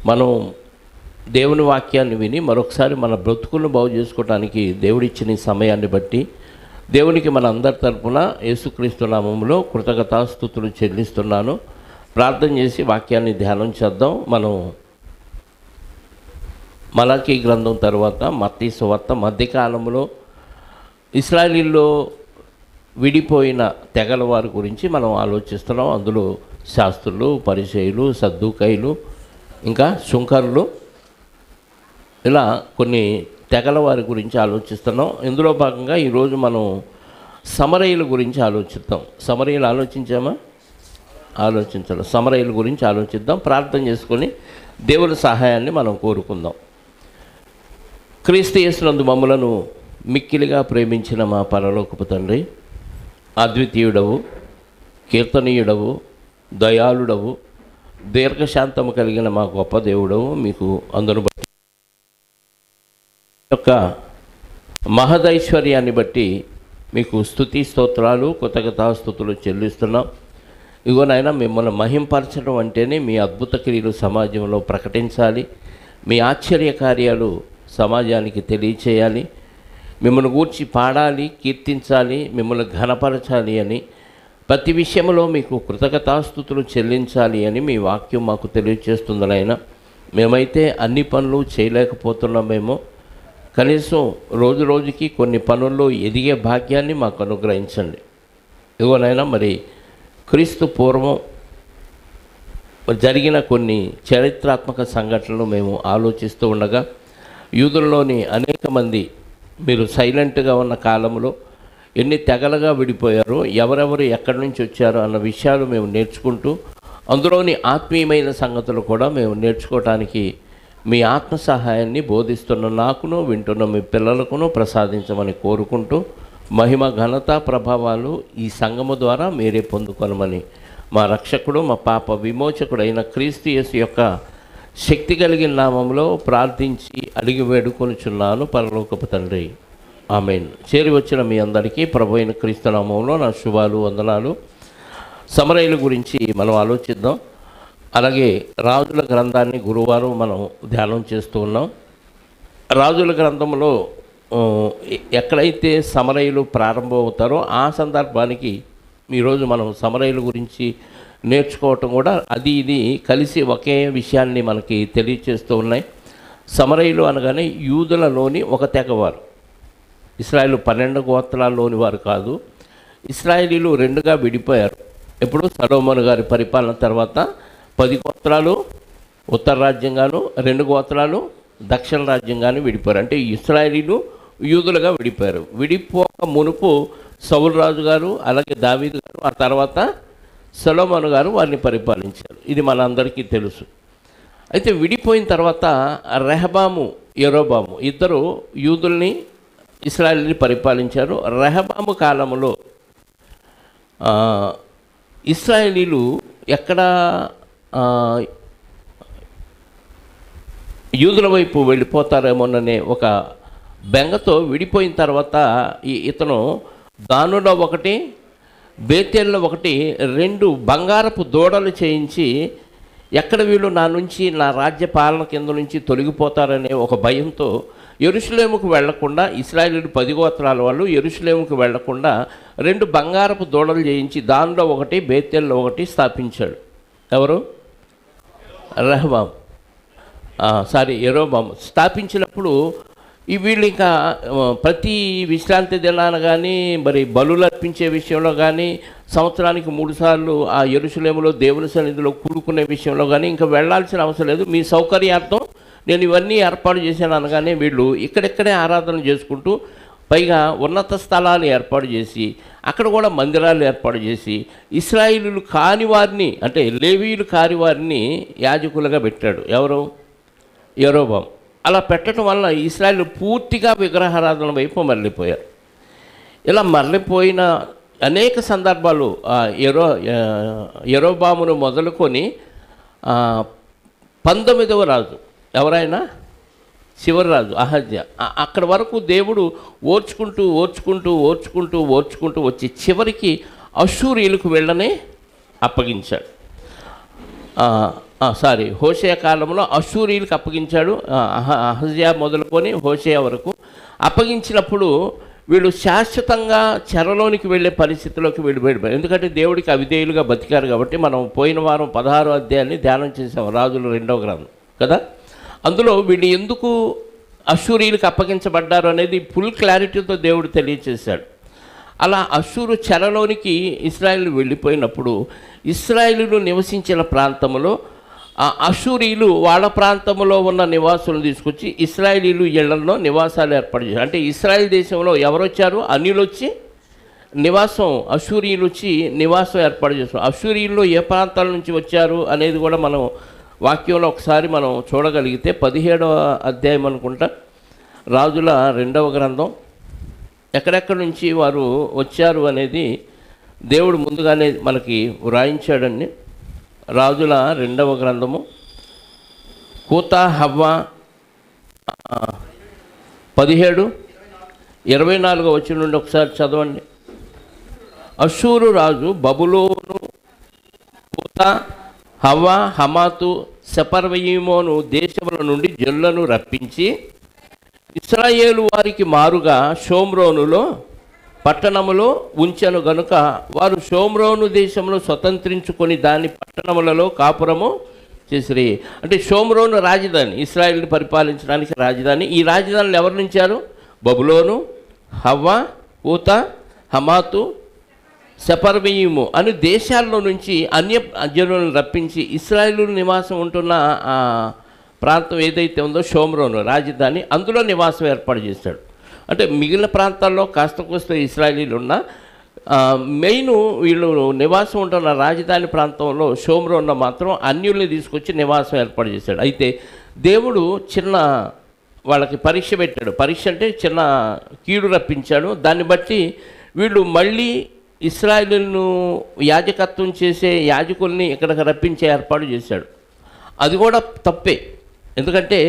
మనం దేవుని వాక్యాన్ని విని మరొకసారి మన బ్రతుకులను బాగు చేసుకోవడానికి దేవుడిచ్చిన ఈ సమయాన్ని బట్టి దేవునికి మన అందరి తరపున యేసుక్రీస్తు నామములో కృతజ్ఞతాస్తుతులు చెల్లిస్తున్నాను. ప్రార్థన చేసి వాక్యాన్ని ధ్యానం చేద్దాం. మనం మలాకీ గ్రంథం తర్వాత మత్తయి సువార్త మధ్యకాలంలో ఇశ్రాయేలీల్లో విడిపోయిన తెగల వారి గురించి మనం ఆలోచిస్తున్నాం. అందులో శాస్త్రులు, పరిసయ్యులు, సద్దూకయ్యులు, ఇంకా శుంకరులు, ఇలా కొన్ని తెగల వారి గురించి ఆలోచిస్తున్నాం. ఇందులో భాగంగా ఈరోజు మనం సమరయుల గురించి ఆలోచిద్దాం. సమరయులు ఆలోచించామా? ఆలోచించాలి. సమరయుల గురించి ఆలోచిద్దాం. ప్రార్థన చేసుకొని దేవుని సహాయాన్ని మనం కోరుకుందాం. క్రీస్తు యేసునందు మమ్ములను మిక్కిలిగా ప్రేమించిన మా పరలోకపు తండ్రి, అద్వితీయుడవు, కీర్తనీయుడవు, దయాళుడవు, దీర్ఘశాంతము కలిగిన మా గొప్ప దేవుడవు, మీకు అందరు బట్టి యొక్క మహదైశ్వర్యాన్ని బట్టి మీకు స్తుతి స్తోత్రాలు కృతజ్ఞతాస్తుతులు చెల్లిస్తున్నాం. ఇగోనైనా మిమ్మల్ని మహింపరచడం అంటేనే మీ అద్భుత క్రియలు సమాజంలో ప్రకటించాలి, మీ ఆశ్చర్య కార్యాలు సమాజానికి తెలియచేయాలి, మిమ్మల్ని గూర్చి పాడాలి, కీర్తించాలి, మిమ్మల్ని ఘనపరచాలి అని, ప్రతి విషయంలో మీకు కృతజ్ఞతాస్తుతులు చెల్లించాలి అని మీ వాక్యం మాకు తెలియచేస్తుందనైనా. మేమైతే అన్ని పనులు చేయలేకపోతున్నామేమో, కనీసం రోజు రోజుకి కొన్ని పనుల్లో ఎదిగే భాగ్యాన్ని మాకు అనుగ్రహించండి. ఇదిగోనైనా మరి క్రీస్తు పూర్వం జరిగిన కొన్ని చరిత్రాత్మక సంఘటనలు మేము ఆలోచిస్తూ ఉండగా, యూదుల్లోని అనేక మంది మీరు సైలెంట్గా ఉన్న కాలంలో ఎన్ని తెగలుగా విడిపోయారో, ఎవరెవరు ఎక్కడి నుంచి వచ్చారో అన్న విషయాలు మేము నేర్చుకుంటూ, అందులోని ఆత్మీయమైన సంగతులు కూడా మేము నేర్చుకోవటానికి మీ ఆత్మ సహాయాన్ని బోధిస్తున్న నాకును వింటున్న మీ పిల్లలకును ప్రసాదించమని కోరుకుంటూ, మహిమ ఘనత ప్రభావాలు ఈ సంఘము ద్వారా మీరే పొందుకొనమని మా రక్షకుడు మా పాప విమోచకుడైన క్రీస్తు యేసు యొక్క శక్తి కలిగిన నామంలో ప్రార్థించి అడిగి వేడుకొనుచున్నాను పరలోకపు తండ్రి, ఆమేన్. చేరి వచ్చిన మీ అందరికీ ప్రభు అయిన క్రీస్తు నామంలో నా శుభాలు, వందనాలు. సమరయుల గురించి మనం ఆలోచిద్దాం. అలాగే రాజుల గ్రంథాన్ని గురువారం మనం ధ్యానం చేస్తూ ఉన్నాం. రాజుల గ్రంథంలో ఎక్కడైతే సమరయులు ప్రారంభమవుతారో ఆ సందర్భానికి ఈరోజు మనం సమరయుల గురించి నేర్చుకోవటం కూడా అది ఇది కలిసి ఒకే విషయాన్ని మనకి తెలియచేస్తూ ఉన్నాయి. సమరయులు అనగానే యూదులలోని ఒక తెగవారు. ఇశ్రాయేలు 12 గోత్రాల్లోని వారు కాదు. ఇశ్రాయేలీలు రెండుగా విడిపోయారు. ఎప్పుడు సొలొమోను గారి పరిపాలన తర్వాత 10 గోత్రాలు ఉత్తర రాజ్యంగాను, 2 గోత్రాలు దక్షిణ రాజ్యంగాను విడిపోయారు. అంటే ఇశ్రాయేలీలు యూదులుగా విడిపోయారు. విడిపోక మునుపు సౌలు రాజు గారు, అలాగే దావీదు గారు, ఆ తర్వాత సొలొమోను గారు వారిని పరిపాలించారు. ఇది మనందరికీ తెలుసు. అయితే విడిపోయిన తర్వాత రెహబాము, యరొబాము ఇద్దరు యూదుల్ని, ఇశ్రాయేలుని పరిపాలించారు. రెహబాము కాలంలో ఇశ్రాయేలీలు ఎక్కడ యూదుల వైపు వెళ్ళిపోతారేమోననే ఒక బెంగతో విడిపోయిన తర్వాత ఇతను దానులో ఒకటి, బేతేల్లో ఒకటి 2 బంగారపు దూడలు చేయించి, ఎక్కడ వీళ్ళు నా నుంచి, నా రాజ్య పాలన కింద నుంచి తొలగిపోతారనే ఒక భయంతో యెరూషలేముకు వెళ్లకుండా, ఇశ్రాయేలీయులు 10 గోత్రాల వాళ్ళు యెరూషలేముకు వెళ్లకుండా 2 బంగారపు దూడలు చేయించి దానిలో ఒకటి, బేతేల్లో ఒకటి స్థాపించాడు. ఎవరు? రెహబాము, యరొబాము స్థాపించినప్పుడు వీళ్ళు ఇంకా ప్రతి విశ్రాంతి దినాన కానీ, మరి బలులు అర్పించే విషయంలో కానీ, సంవత్సరానికి 3 సార్లు ఆ యెరూషలేములో దేవుని సన్నిధిలో కూడుకునే విషయంలో కానీ ఇంకా వెళ్లాల్సిన అవసరం లేదు, మీ సౌకర్యార్థం నేను ఇవన్నీ ఏర్పాటు చేశాను అనగానే వీళ్ళు ఇక్కడెక్కడే ఆరాధన చేసుకుంటూ, పైగా ఉన్నత స్థలాలు ఏర్పాటు చేసి, అక్కడ కూడా మందిరాలు ఏర్పాటు చేసి, ఇశ్రాయేలీయులు కాని వారిని, అంటే లేవీయులు కాని వారిని యాజకులుగా పెట్టాడు. ఎవరు? యరొబాము. అలా పెట్టడం వల్ల ఇశ్రాయేలు పూర్తిగా విగ్రహారాధన వైపు మరలిపోయారు. ఇలా మరలిపోయిన అనేక సందర్భాలు యరొబామును మొదలుకొని 19వ రాజు ఎవరైనా చివరి రాజు అహజ్య, అక్కడి వరకు దేవుడు ఓర్చుకుంటూ ఓర్చుకుంటూ ఓర్చుకుంటూ ఓర్చుకుంటూ వచ్చి చివరికి అష్షూరీయులకు వెళ్ళనే అప్పగించాడు. హోషేయ కాలంలో అష్షూరీయులకు అప్పగించాడు. అహజ్యా మొదలుకొని హోషేయ వరకు అప్పగించినప్పుడు వీళ్ళు శాశ్వతంగా చెరలోనికి వెళ్ళే పరిస్థితిలోకి వెళ్ళిపోయారు. ఎందుకంటే దేవుడికి అవిధేయులుగా బతికారు కాబట్టి. మనం పోయిన వారం 16వ అధ్యాయాన్ని ధ్యానం చేసాం, రాజుల 2వ గ్రంథం కదా. అందులో వీళ్ళు ఎందుకు అష్షూరీయులకు అప్పగించబడ్డారు అనేది ఫుల్ క్లారిటీతో దేవుడు తెలియచేశాడు. అలా అష్షూరు చెరలోనికి ఇశ్రాయేలు వెళ్ళిపోయినప్పుడు ఇశ్రాయేలు నివసించిన ప్రాంతంలో ఆ అష్షూరీయులు వాళ్ళ ప్రాంతంలో ఉన్న నివాసులను తీసుకొచ్చి ఇశ్రాయేలీలు ఇళ్లలో నివాసాలు ఏర్పాటు చేశారు. అంటే ఇశ్రాయేల్ దేశంలో ఎవరు వచ్చారు? అన్యులు వచ్చి నివాసం, అష్షూరీయులు వచ్చి నివాసం ఏర్పాటు చేస్తారు. అష్షూరీయుల్లో ఏ ప్రాంతాల నుంచి వచ్చారు అనేది కూడా మనం వాక్యంలో ఒకసారి మనం చూడగలిగితే 17వ అధ్యాయం అనుకుంటా, రాజుల 2వ గ్రంథం, ఎక్కడెక్కడి నుంచి వారు వచ్చారు అనేది దేవుడు ముందుగానే మనకి వ్రాయించాడండి. రాజుల 2వ గ్రంథము కూత హవ్వ 17:24 వచ్చి నుండి ఒకసారి చదవండి. అష్షూరు రాజు బబులోను, కూత, హవ్వ, హమాతు, సెపర్వయీమోను దేశముల నుండి జనులను రప్పించి ఇశ్రాయేలు వారికి మారుగా షోమ్రోనులో పట్టణములో ఉంచెను గనుక వారు షోమ్రోను దేశంలో స్వతంత్రించుకొని దాని పట్టణములలో కాపురము చేసిరి. అంటే షోమ్రోను రాజధాని, ఇశ్రాయేలుని పరిపాలించడానికి రాజధాని. ఈ రాజధానులు ఎవరు నుంచారు? బబులోను, హవ్వ, కూత, హమాతు, సెపర్వయీము అని దేశాల్లో నుంచి అన్య జనులను రప్పించి ఇశ్రాయేలు నివాసం ఉంటున్న ఆ ప్రాంతం ఏదైతే ఉందో షోమ్రోను రాజధాని, అందులో నివాసం ఏర్పాటు చేశాడు. అంటే మిగిలిన ప్రాంతాల్లో కాస్త కోస్త ఇశ్రాయేలీలు ఉన్న మెయిన్ వీళ్ళు నివాసం ఉంటున్న రాజధాని ప్రాంతంలో షోమ్రోన్లో మాత్రం అన్యుల్ని తీసుకొచ్చి నివాసం ఏర్పాటు చేశాడు. అయితే దేవుడు చిన్న వాళ్ళకి పరీక్ష పెట్టాడు. పరీక్ష అంటే చిన్న కీడు రప్పించాడు. దాన్ని బట్టి వీళ్ళు మళ్ళీ ఇశ్రాయేలును యాజకత్వం చేసే యాజకుల్ని ఇక్కడికి రప్పించే ఏర్పాటు చేశాడు. అది కూడా తప్పే. ఎందుకంటే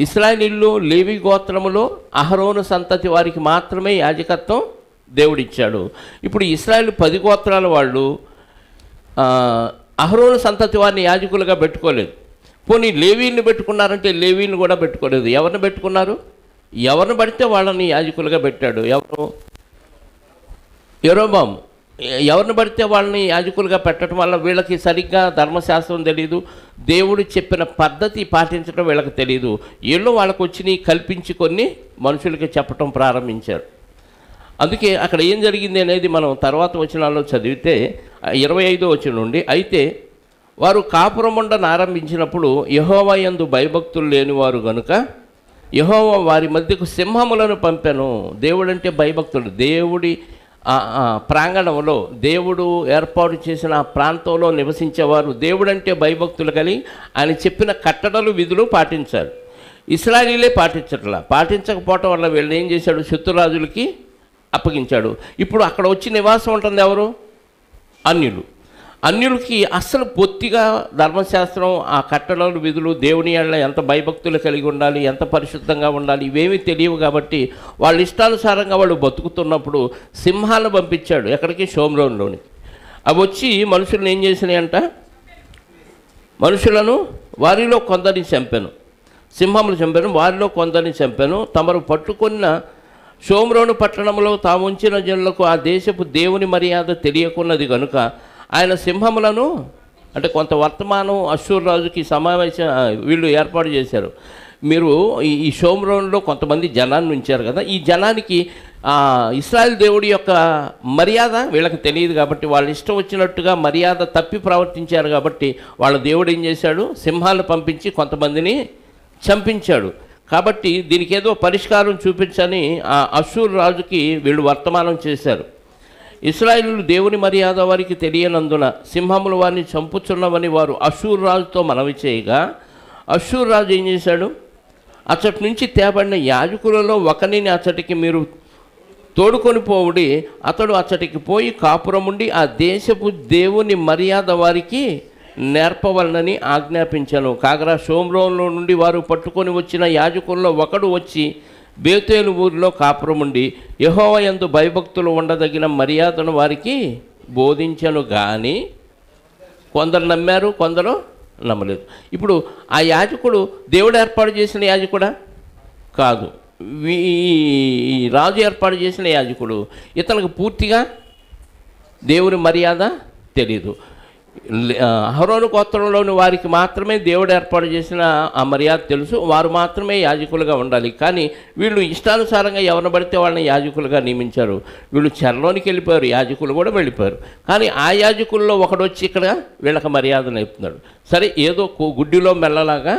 ఇశ్రాయేలీయులు లేవి గోత్రములో అహరోను సంతతి వారికి మాత్రమే యాజకత్వం దేవుడిచ్చాడు. ఇప్పుడు ఇశ్రాయేల్ 10 గోత్రాల వాళ్ళు అహరోను సంతతి వారిని యాజకులుగా పెట్టుకోలేదు. పోనీ లేవీని పెట్టుకున్నారంటే లేవీని కూడా పెట్టుకోలేదు. ఎవరిని పెట్టుకున్నారు? ఎవరిని పడితే వాళ్ళని యాజకులుగా పెట్టాడు. ఎవరు? యెరోబాము. ఎవరిని పడితే వాళ్ళని యాజకులుగా పెట్టడం వల్ల వీళ్ళకి సరిగ్గా ధర్మశాస్త్రం తెలియదు, దేవుడు చెప్పిన పద్ధతి పాటించడం వీళ్ళకి తెలియదు. ఏళ్ళు వాళ్ళకు వచ్చి కల్పించి కొన్ని మనుషులకి చెప్పటం ప్రారంభించారు. అందుకే అక్కడ ఏం జరిగింది అనేది మనం తర్వాత వచనాల్లో చదివితే 25వ వచనం నుండి, అయితే వారు కాపురముండను ఆరంభించినప్పుడు యెహోవా యందు భయభక్తులు లేనివారు గనుక యెహోవా వారి మధ్యకు సింహములను పంపెను. దేవుడంటే భయభక్తులు. దేవుడి ప్రాంగణంలో దేవుడు ఏర్పాటు చేసిన ఆ ప్రాంతంలో నివసించేవారు దేవుడంటే భయభక్తులు కలిగి ఆయన చెప్పిన కట్టడలు విధులు పాటించారు. ఇశ్రాయేలీలే పాటించకపోవటం వల్ల వీళ్ళు ఏం చేశాడు? శత్రురాజులకి అప్పగించాడు. ఇప్పుడు అక్కడ వచ్చి నివాసం ఉంటుంది ఎవరు? అన్యులు. అన్యులకి అస్సలు పొత్తిగా ధర్మశాస్త్రం, ఆ కట్టడలు విధులు, దేవుని యెడల ఎంత భయభక్తులు కలిగి ఉండాలి, ఎంత పరిశుద్ధంగా ఉండాలి, ఇవేమీ తెలియవు. కాబట్టి వాళ్ళ ఇష్టానుసారంగా వాళ్ళు బతుకుతున్నప్పుడు సింహాలను పంపించాడు. ఎక్కడికి? షోమ్రోన్లోనికి. అవి వచ్చి మనుషులను ఏం చేసినాయంట? మనుషులను వారిలో కొందరిని చంపాను, సింహములు చంపాను, వారిలో కొందరిని చంపాను. తమరు పట్టుకున్న షోమ్రోను పట్టణంలో తాము ఉంచిన జనులకు ఆ దేశపు దేవుని మర్యాద తెలియకున్నది కనుక ఆయన సింహములను, అంటే కొంత వర్తమానం అష్షూరు రాజుకి సమావేశం వీళ్ళు ఏర్పాటు చేశారు. మీరు ఈ షోమ్రోన్లో కొంతమంది జనాన్ని ఉంచారు కదా, ఈ జనానికి ఇశ్రాయేల్ దేవుడి యొక్క మర్యాద వీళ్ళకి తెలియదు కాబట్టి వాళ్ళు ఇష్టం వచ్చినట్టుగా మర్యాద తప్పి ప్రవర్తించారు. కాబట్టి వాళ్ళ దేవుడు ఏం చేశాడు? సింహాలను పంపించి కొంతమందిని చంపించాడు. కాబట్టి దీనికి ఏదో పరిష్కారం చూపించని ఆ అష్షూరు రాజుకి వీళ్ళు వర్తమానం చేశారు. ఇశ్రాయేలీయులు దేవుని మర్యాద వారికి తెలియనందున సింహములు వారిని చంపుచున్నవని వారు అష్షూరు రాజుతో మనవి చేయగా అష్షూరు రాజు ఏం చేశాడు? అచ్చటి నుంచి తేబడిన యాజకులలో ఒకరిని అచ్చటికి మీరు తోడుకొని పోవుడి, అతడు అచ్చటికి పోయి కాపురముండి ఆ దేశపు దేవుని మర్యాద వారికి నేర్పవలనని ఆజ్ఞాపించాను. కాగా షోమ్రోన్లో నుండి వారు పట్టుకొని వచ్చిన యాజకుల్లో ఒకడు వచ్చి బేతేలు ఊరిలో కాపురముండి యెహోవా యందు భయభక్తులు ఉండదగిన మర్యాదను వారికి బోధించను. కానీ కొందరు నమ్మారు, కొందరు నమ్మలేదు. ఇప్పుడు ఆ యాజకుడు దేవుడు ఏర్పాటు చేసిన యాజకుడా? కాదు. ఈ రాజు ఏర్పాటు చేసిన యాజకుడు. ఇతనికి పూర్తిగా దేవుని మర్యాద తెలియదు. అహరోను గోత్రంలోని వారికి మాత్రమే దేవుడు ఏర్పాటు చేసిన ఆ మర్యాద తెలుసు. వారు మాత్రమే యాజకులుగా ఉండాలి. కానీ వీళ్ళు ఇష్టానుసారంగా ఎవరిని పడితే వాళ్ళని యాజకులుగా నియమించారు. వీళ్ళు చెరలోనికి వెళ్ళిపోయారు, యాజకులు కూడా వెళ్ళిపోయారు. కానీ ఆ యాజకుల్లో ఒకడు వచ్చి ఇక్కడ వీళ్ళకి మర్యాద నేర్పుతున్నాడు. సరే, ఏదో గుడ్డిలో మెల్లలాగా,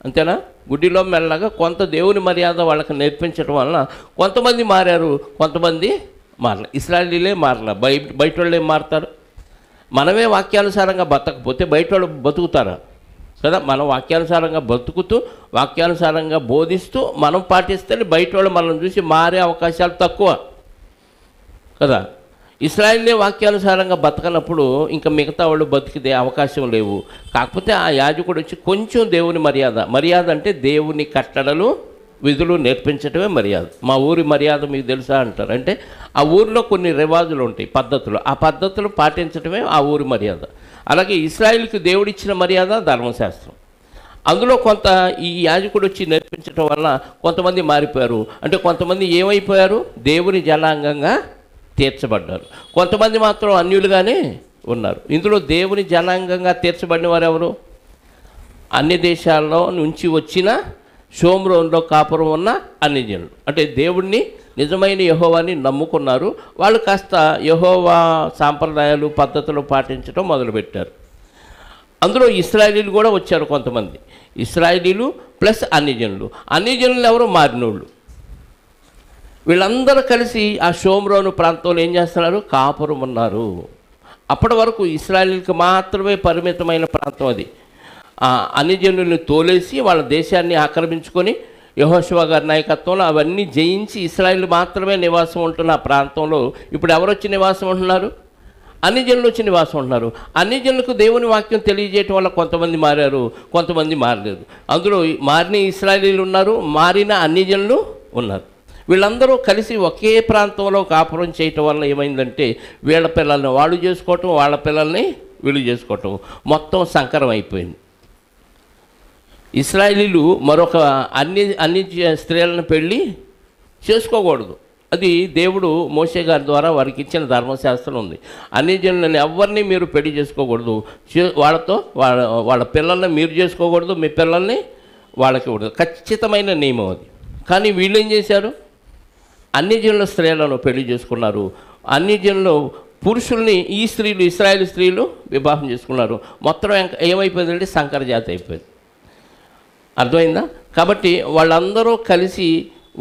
అంతేనా, గుడ్డిలో మెల్లగా కొంత దేవుని మర్యాద వాళ్ళకి నేర్పించడం వలన కొంతమంది మారారు, కొంతమంది మారలే. ఇశ్రాయేలీలే మారలే. బయట వాళ్ళు ఏం మారుతారు? మనమే వాక్యానుసారంగా బతకపోతే బయట వాళ్ళు బతుకుతారా? కదా, మనం వాక్యానుసారంగా బతుకుతూ వాక్యానుసారంగా బోధిస్తూ మనం పాటిస్తే బయట వాళ్ళు మనం చూసి మారే అవకాశాలు తక్కువ కదా. ఇశ్రాయేలే వాక్యానుసారంగా బతకనప్పుడు ఇంకా మిగతా వాళ్ళు బతికితే అవకాశం లేవు. కాకపోతే ఆ యాజకుడు వచ్చి కొంచెం దేవుని మర్యాద అంటే దేవుని కట్టడలు విధులు నేర్పించడమే మర్యాద. మా ఊరి మర్యాద మీకు తెలుసా అంటారు. అంటే ఆ ఊరిలో కొన్ని రివాజులు ఉంటాయి, పద్ధతులు. ఆ పద్ధతులు పాటించడమే ఆ ఊరి మర్యాద. అలాగే ఇశ్రాయేలుకి దేవుడిచ్చిన మర్యాద ధర్మశాస్త్రం. అందులో కొంత ఈ యాజకుడు వచ్చి నేర్పించడం వల్ల కొంతమంది మారిపోయారు. అంటే కొంతమంది ఏమైపోయారు? దేవుని జనాంగంగా తీర్చబడ్డారు. కొంతమంది మాత్రం అన్యులుగానే ఉన్నారు. ఇందులో దేవుని జనాంగంగా తీర్చబడిన వారు ఎవరు? అన్ని దేశాల్లో నుంచి వచ్చిన షోమ్రోన్లో కాపురం ఉన్న అన్ని జనులు. అంటే దేవుణ్ణి, నిజమైన యెహోవాని నమ్ముకున్నారు. వాళ్ళు కాస్త యెహోవా సాంప్రదాయాలు పద్ధతులు పాటించడం మొదలుపెట్టారు. అందులో ఇశ్రాయేలీలు కూడా వచ్చారు కొంతమంది. ఇశ్రాయేలీలు ప్లస్ అన్ని జనులు ఎవరు? మారినోళ్ళు. వీళ్ళందరూ కలిసి ఆ షోమ్రోను ప్రాంతంలో ఏం చేస్తున్నారు? కాపురం ఉన్నారు. అప్పటి వరకు ఇశ్రాయేలీలకు మాత్రమే పరిమితమైన ప్రాంతం అది. అన్ని జనుల్ని తోలేసి వాళ్ళ దేశాన్ని ఆక్రమించుకొని యెహోషువ గారి నాయకత్వంలో అవన్నీ జయించి ఇశ్రాయేల్ మాత్రమే నివాసం ఉంటున్న ఆ ప్రాంతంలో ఇప్పుడు ఎవరు వచ్చి నివాసం ఉంటున్నారు? అన్ని జనులు వచ్చి నివాసం ఉంటున్నారు. అన్ని జనులకు దేవుని వాక్యం తెలియజేయటం వల్ల కొంతమంది మారారు, కొంతమంది మారలేదు. అందులో మారిన ఇశ్రాయేలీలు ఉన్నారు, మారిన అన్ని జనులు ఉన్నారు. వీళ్ళందరూ కలిసి ఒకే ప్రాంతంలో కాపురం చేయటం వల్ల ఏమైందంటే వీళ్ళ పిల్లల్ని వాళ్ళు చేసుకోవటం, వాళ్ళ పిల్లల్ని వీళ్ళు చేసుకోవటం, మొత్తం సంకరం అయిపోయింది. ఇశ్రాయేలీలు మరొక అన్ని స్త్రీలను పెళ్ళి చేసుకోకూడదు. అది దేవుడు మోషే గారి ద్వారా వారికి ఇచ్చిన ధర్మశాస్త్రం ఉంది. అన్ని జనులను ఎవరిని మీరు పెళ్లి చేసుకోకూడదు. వాళ్ళతో వాళ్ళ పిల్లల్ని మీరు చేసుకోకూడదు, మీ పిల్లల్ని వాళ్ళకి ఇవ్వదు. ఖచ్చితమైన నియమం అది. కానీ వీళ్ళు ఏం చేశారు? అన్ని జనుల స్త్రీలను పెళ్లి చేసుకున్నారు. అన్ని జనులు పురుషుల్ని ఇశ్రాయేలు స్త్రీలు వివాహం చేసుకున్నారు. మొత్తం ఏమైపోయిందంటే సంకర జాతి అయిపోయింది. అర్థమైందా? కాబట్టి వాళ్ళందరూ కలిసి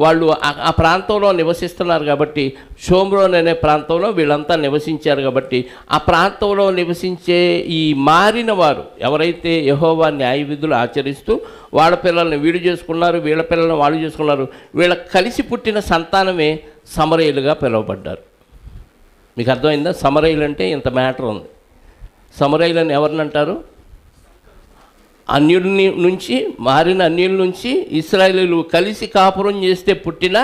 వాళ్ళు ఆ ప్రాంతంలో నివసిస్తున్నారు. కాబట్టి షోమ్రోన్ అనే ప్రాంతంలో వీళ్ళంతా నివసించారు. కాబట్టి ఆ ప్రాంతంలో నివసించే ఈ మారిన వారు ఎవరైతే యెహోవా న్యాయ విధులు ఆచరిస్తూ వాళ్ళ పిల్లల్ని వీళ్ళు చేసుకున్నారు, వీళ్ళ పిల్లల్ని వాళ్ళు చేసుకున్నారు, వీళ్ళ కలిసి పుట్టిన సంతానమే సమరయులుగా పిలువబడ్డారు. మీకు అర్థమైందా? సమరయులు అంటే ఇంత మ్యాటర్ ఉంది. సమరయులని ఎవరిని అంటారు? మారిన అన్యుల నుంచి ఇశ్రాయేలీలు కలిసి కాపురం చేస్తే పుట్టిన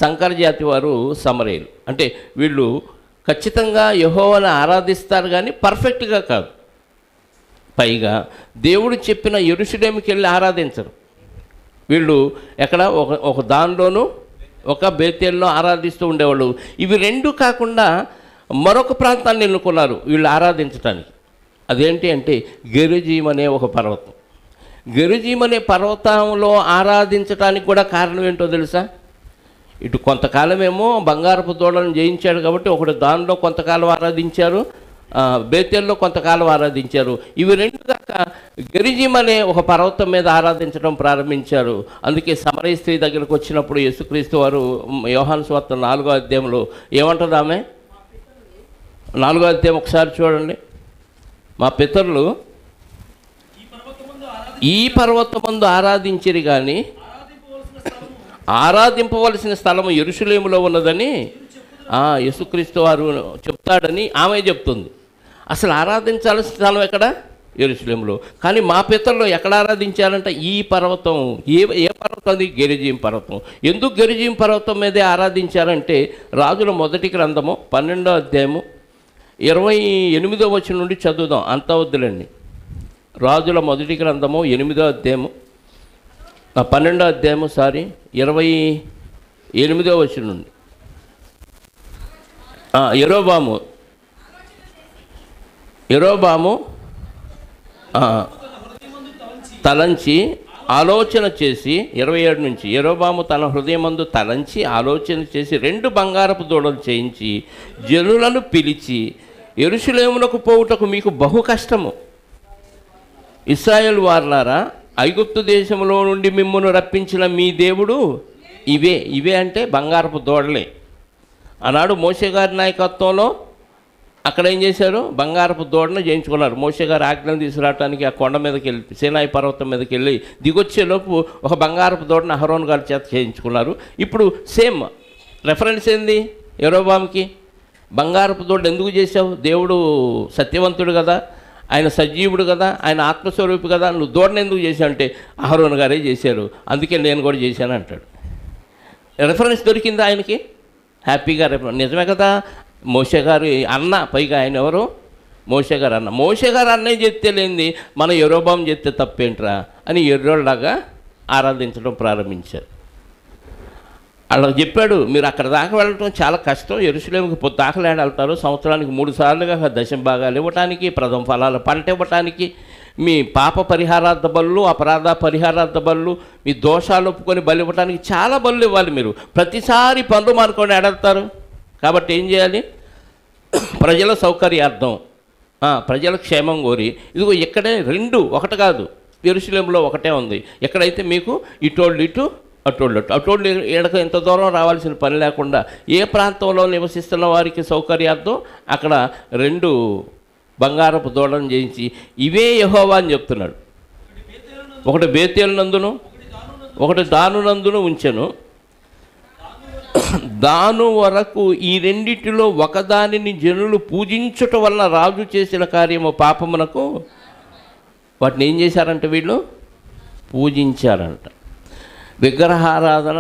సంకర జాతి వారు సమరయులు. అంటే వీళ్ళు ఖచ్చితంగా యెహోవాను ఆరాధిస్తారు కానీ పర్ఫెక్ట్గా కాదు. పైగా దేవుడు చెప్పిన యెరూషలేముకి వెళ్ళి ఆరాధించరు. వీళ్ళు ఎక్కడ ఒక దానిలోనూ ఒక బేతేల్లో ఆరాధిస్తూ ఉండేవాళ్ళు. ఇవి రెండు కాకుండా మరొక ప్రాంతాన్ని ఎన్నుకున్నారు వీళ్ళు ఆరాధించడానికి. అదేంటి అంటే గెరిజీం అనే ఒక పర్వతం. గెరిజీం అనే పర్వతంలో ఆరాధించడానికి కూడా కారణం ఏంటో తెలుసా? ఇటు కొంతకాలమేమో బంగారపు దూడలను జయించాడు కాబట్టి ఒకటి దానిలో కొంతకాలం ఆరాధించారు, బేతేల్లో కొంతకాలం ఆరాధించారు. ఇవి రెండు దాకా గెరిజీం అనే ఒక పర్వతం మీద ఆరాధించడం ప్రారంభించారు. అందుకే సమరయ స్త్రీ దగ్గరకు వచ్చినప్పుడు యేసుక్రీస్తు వారు యోహాను సువార్త 4వ అధ్యాయంలో ఏమంటుంది ఆమె? 4వ అధ్యాయం ఒకసారి చూడండి. మా పితరులు ఈ పర్వతమందు ఆరాధించిరి కానీ ఆరాధింపవలసిన స్థలము యెరూషలేములో ఉన్నదని యేసుక్రీస్తు వారు చెప్తాడని ఆమె చెప్తుంది. అసలు ఆరాధించాల్సిన స్థలం ఎక్కడ? యెరూషలేములో. కానీ మా పితరులు ఎక్కడ ఆరాధించారంటే ఈ పర్వతం. ఏ పర్వతం అది? గెరిజీం పర్వతం. ఎందుకు గెరిజీం పర్వతం మీదే ఆరాధించారంటే రాజుల మొదటి గ్రంథము 12వ అధ్యాయము 28వ వచనం నుండి చదువుదాం. అంతా వద్దులండి. రాజుల మొదటి గ్రంథము 8వ అధ్యాయము 12వ అధ్యాయము 28వ వచనం నుండి. యరొబాము తలంచి ఆలోచన చేసి 27 నుంచి యరొబాము తన హృదయమందు తలంచి ఆలోచన చేసి 2 బంగారపు దూడలు చేయించి జనులను పిలిచి, యెరూషలేమునకు పోవుటకు మీకు బహు కష్టము. ఇశ్రాయేలు వారలారా, ఐగుప్తు దేశంలో నుండి మిమ్మును రప్పించిన మీ దేవుడు ఇవే అంటే బంగారపు దూడలే. ఆనాడు మోషే గారి నాయకత్వంలో అక్కడ ఏం చేశారు? బంగారపు దూడను చేయించుకున్నారు. మోషే గారు ఆజ్ఞలు తీసుకురావడానికి ఆ కొండ మీదకి వెళ్ళి, సీనాయి పర్వతం మీదకి వెళ్ళి దిగొచ్చేలోపు ఒక బంగారపు దూడను అహరోన్ గారి చేత చేయించుకున్నారు. ఇప్పుడు సేమ్ రెఫరెన్స్ ఏంది? యరొబాముకి బంగారపు దూడ ఎందుకు చేశావు? దేవుడు సత్యవంతుడు కదా, ఆయన సజీవుడు కదా, ఆయన ఆత్మస్వరూపి కదా, నువ్వు దూడను ఎందుకు చేశావు అంటే అహరోన్ గారే చేశారు, అందుకే నేను కూడా చేశాను అంటాడు. రెఫరెన్స్ దొరికింది ఆయనకి, హ్యాపీగా రెఫరెన్స్. నిజమే కదా, మోషే గారు అన్న, పైగా ఆయన ఎవరు? మోషే గారు అన్న. మోషే గారు అన్నయ్య చెప్తే లేనిది మన యరొబాము చెప్తే తప్పేంట్రా అని ఎర్రోళ్ళలాగా ఆరాధించడం ప్రారంభించారు. అలా చెప్పాడు, మీరు అక్కడ దాకా వెళ్ళటం చాలా కష్టం, యెరూషలేముకి పొద్దాకలాడి వెళ్తారు, సంవత్సరానికి 3 సార్లుగా దశమ భాగాలు ఇవ్వటానికి, ప్రథమ ఫలాల పంట ఇవ్వటానికి, మీ పాప పరిహారార్థ బళ్ళు, అపరాధ పరిహారార్థ బళ్ళు, మీ దోషాలు ఒప్పుకొని బలి ఇవ్వటానికి చాలా బళ్ళు ఇవ్వాలి. మీరు ప్రతిసారి పనులు మానుకొని ఎడతారు. కాబట్టి ఏం చేయాలి? ప్రజల సౌకర్యార్థం, ప్రజల క్షేమం కోరి, ఇదిగో ఇక్కడే 2, ఒకటి కాదు, యెరూషలేములో ఒకటే ఉంది. ఎక్కడైతే మీకు ఇటోళ్ళు ఇటు, అటోళ్ళు ఎడక ఎంత దూరం రావాల్సిన పని లేకుండా ఏ ప్రాంతంలో నివసిస్తున్న వారికి సౌకర్యార్థం అక్కడ 2 బంగారపు దూడలను చేయించి ఇవే యెహోవా అని చెప్తున్నాడు. ఒకటి బేతేలు నందును, ఒకటి దాను నందును ఉంచెను. దాను వరకు ఈ రెండిటిలో ఒకదానిని జనులు పూజించుట వలన రాజు చేసిన కార్యము పాపమునకు. వాటిని ఏం చేశారంటే వీళ్ళు పూజించారంట. విగ్రహారాధన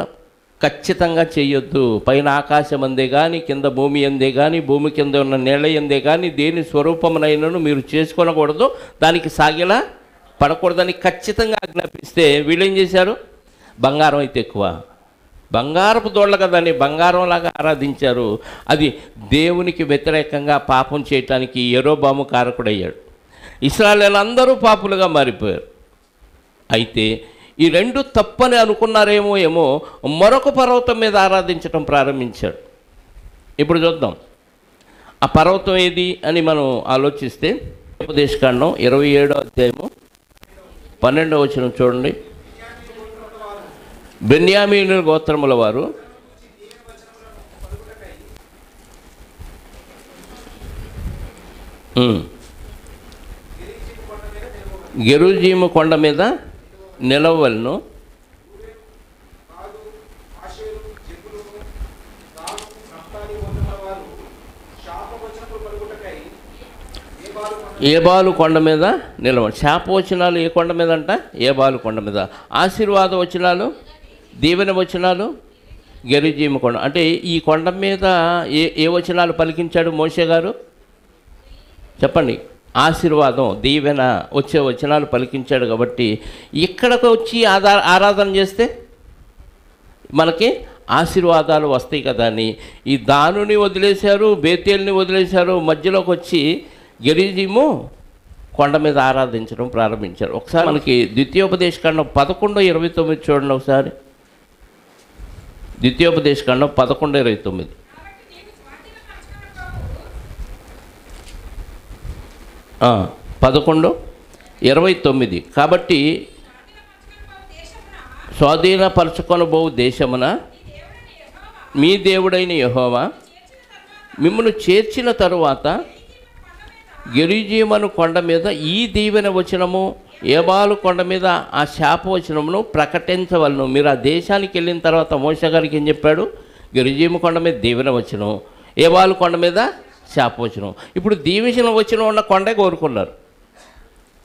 ఖచ్చితంగా చేయొద్దు. పైన ఆకాశం అందే కానీ, కింద భూమి అందే కానీ, భూమి కింద ఉన్న నేల అందే కానీ దేని స్వరూపమునైనను మీరు చేసుకొనకూడదు, దానికి సాగిలా పడకూడదని ఖచ్చితంగా ఆజ్ఞాపిస్తే వీళ్ళు ఏం చేశారు? బంగారం అయితే ఎక్కువ, బంగారపు దోళ్ళ కదా అని బంగారంలాగా ఆరాధించారు. అది దేవునికి వ్యతిరేకంగా పాపం చేయటానికి యరొబాము కారకుడయ్యాడు. ఇశ్రాయేలీయులందరూ పాపులుగా మారిపోయారు. అయితే ఈ 2 తప్పని అనుకున్నారేమో మరొక పర్వతం మీద ఆరాధించడం ప్రారంభించాడు. ఇప్పుడు చూద్దాం ఆ పర్వతం ఏది అని మనం ఆలోచిస్తే, ఉపదేశకాండం 27వ అధ్యాయము 12వ వచనం చూడండి. బెన్యామీను గోత్రముల వారు గెరుజీము కొండ మీద నిలవలను. ఏబాలు కొండ మీద నిలవ. శాపవచనాలు ఏ కొండ మీద అంట? ఏబాలు కొండ మీద. ఆశీర్వాద వచనాలు, దీవెన వచనాలు గెరుజీము కొండ. అంటే ఈ కొండ మీద ఏ వచనాలు పలికించాడు మోషే గారు? చెప్పండి. ఆశీర్వాదం, దీవెన వచ్చే వచనాలు పలికించాడు. కాబట్టి ఇక్కడికి వచ్చి ఆరాధన చేస్తే మనకి ఆశీర్వాదాలు వస్తాయి కదా అని ఈ దానుని వదిలేశారు, బేతేల్ని వదిలేశారు. మధ్యలోకి వచ్చి గెరిజీము కొండ మీద ఆరాధించడం ప్రారంభించారు. ఒకసారి మనకి ద్వితీయోపదేశకాండం 11:29 చూడండి. ఒకసారి ద్వితీయోపదేశకాండం 11:29. 11:29. కాబట్టి స్వాధీనపరచుకొనబోవు దేశమున మీ దేవుడైన యెహోవా మిమ్మల్ని చేర్చిన తరువాత గెరిజీమను కొండ మీద ఈ దీవెన వచనము, ఏబాలు కొండ మీద ఆ శాప వచనమును ప్రకటించవలను. మీరు ఆ దేశానికి వెళ్ళిన తర్వాత మోషే గారికి ఏం చెప్పాడు? గెరిజీము కొండ మీద దీవెన వచనం, ఏబాలు కొండ మీద శాపవచనం. ఇప్పుడు దీవెన వచనం ఉన్న కొండే కోరుకున్నారు.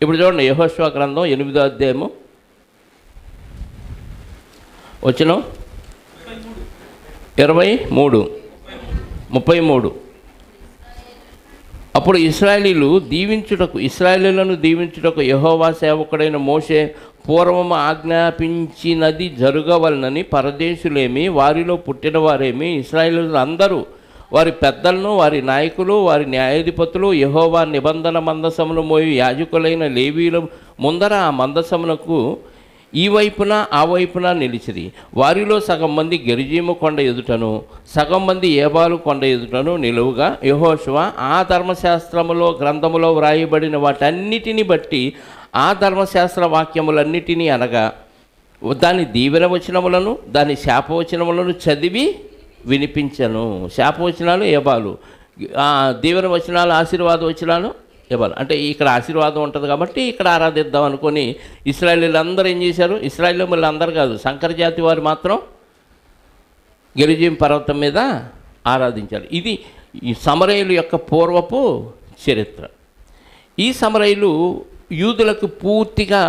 ఇప్పుడు చూడండి, యెహోషువ గ్రంథం 8వ అధ్యాయము వచనం 23, 33. అప్పుడు ఇశ్రాయేలీలను దీవించుటకు యెహోవా సేవకుడైన మోషే పూర్వము ఆజ్ఞాపించినది జరగవలనని పరదేశులేమి, వారిలో పుట్టిన వారేమి, ఇశ్రాయేలీయులు అందరూ, వారి పెద్దలను, వారి నాయకులు, వారి న్యాయాధిపతులు యెహోవా నిబంధన మందసమును మోయు యాజకులైన లేవీల ముందర ఆ మందసమునకు ఈ వైపున ఆ వైపున నిలిచిరి. వారిలో సగం మంది గెరిజీము కొండ ఎదుటను, సగం మంది ఏబాలు కొండ ఎదుటను నిలువుగా యెహోషువ ఆ ధర్మశాస్త్రములో గ్రంథములో వ్రాయబడిన వాటన్నిటిని బట్టి ఆ ధర్మశాస్త్ర వాక్యములన్నిటినీ అనగా దాని దీవెన వచనములను దాని శాపవచనములను చదివి వినిపించను. శాపవచనాలు ఏబాలు, దీవెన వచనాలు ఆశీర్వాద వచనాలు ఏబాలు. అంటే ఇక్కడ ఆశీర్వాదం ఉంటుంది కాబట్టి ఇక్కడ ఆరాధిద్దాం అనుకొని ఇశ్రాయేలీయులు అందరూ ఏం చేశారు? ఇశ్రాయేలు మళ్ళీ అందరు కాదు, సంకర జాతి వారు మాత్రం గెరిజీం పర్వతం మీద ఆరాధించారు. ఇది ఈ సమరయులు యొక్క పూర్వపు చరిత్ర. ఈ సమరయులు యూదులకు పూర్తిగా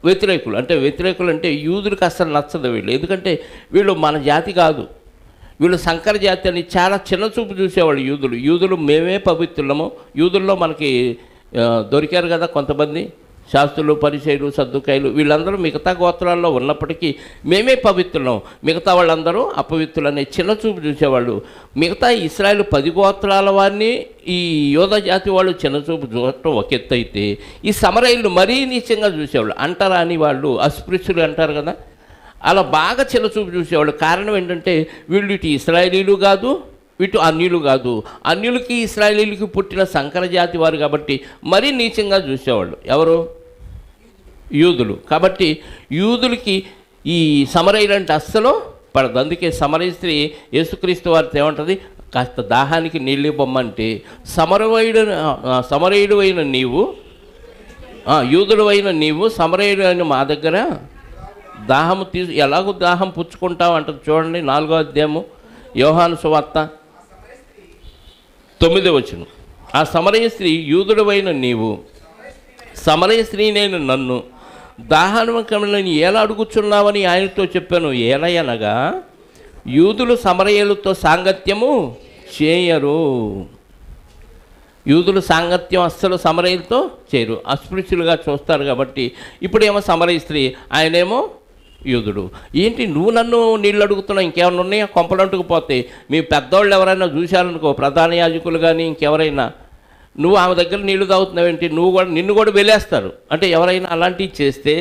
వ్యతిరేకులు. అంటే యూదులకు అసలు నచ్చదు వీళ్ళు. ఎందుకంటే వీళ్ళు మన జాతి కాదు, వీళ్ళు సంకర జాతి అని చాలా చిన్న చూపు చూసేవాళ్ళు యూదులు మేమే పవిత్రులము. యూదుల్లో మనకి దొరికారు కదా కొంతమంది శాస్త్రులు, పరిసయ్యులు, సద్దుకాయలు, వీళ్ళందరూ మిగతా గోత్రాల్లో ఉన్నప్పటికీ మేమే పవిత్రులం, మిగతా వాళ్ళందరూ అపవిత్రులు అనే చిన్న చూపు చూసేవాళ్ళు. మిగతా ఇశ్రాయేలు 10 గోత్రాల వారిని ఈ యోధ జాతి వాళ్ళు చిన్న చూపు చూడటం ఒక ఎత్తు అయితే, ఈ సమరయులు మరీ నీచంగా చూసేవాళ్ళు. అంటరాని వాళ్ళు, అస్పృశ్యులు అంటారు కదా, అలా బాగా చిన్న చూపు చూసేవాళ్ళు. కారణం ఏంటంటే వీళ్ళు ఇటు ఇశ్రాయేలీలు కాదు, ఇటు అన్యులు కాదు. అన్యులకి ఇశ్రాయేలీలకి పుట్టిన సంకర జాతి వారు కాబట్టి మరీ నీచంగా చూసేవాళ్ళు. ఎవరు? యూదులు. కాబట్టి యూదులకి ఈ సమరయులు అంటే అస్సలు పడదు. అందుకే సమరయ స్త్రీ యేసుక్రీస్తు వారితో ఏమంటుంది? కాస్త దాహానికి నీళ్ళు ఇవ్వమంటే సమరయుడు అయిన నీవు, యూదుడు అయిన నీవు సమరయుడు అయిన మా దగ్గర దాహము ఎలాగో దాహం పుచ్చుకుంటావు అంటుంది. చూడండి 4వ అధ్యాయము యోహాను సువార్త 9వ వచనం. ఆ సమరయ స్త్రీ, యూదుడవైన నీవు సమరయ స్త్రీనైన నన్ను దాహానికలను ఎలా అడుగుచున్నావని ఆయనతో చెప్పాను. ఏలయనగా యూదులు సమరయులతో సాంగత్యము చేయరు. యూదులు సాంగత్యం అస్సలు సమరయులతో చేయరు, అస్పృశ్యులుగా చూస్తారు. కాబట్టి ఇప్పుడేమో సమరయ స్త్రీ, ఆయనేమో యూదుడు. ఏంటి నువ్వు నన్ను నీళ్ళు అడుగుతున్నావు? ఇంకేమైనా ఉన్నాయా? కొంపలంటుకు పోతే మీ పెద్దవాళ్ళు ఎవరైనా చూశారనుకో, ప్రధాన యాజకులు కానీ ఇంకెవరైనా, నువ్వు ఆమె దగ్గర నీళ్లు తాగుతున్నావేంటి, నిన్ను కూడా వెలేస్తారు. అంటే ఎవరైనా అలాంటివి చేస్తే,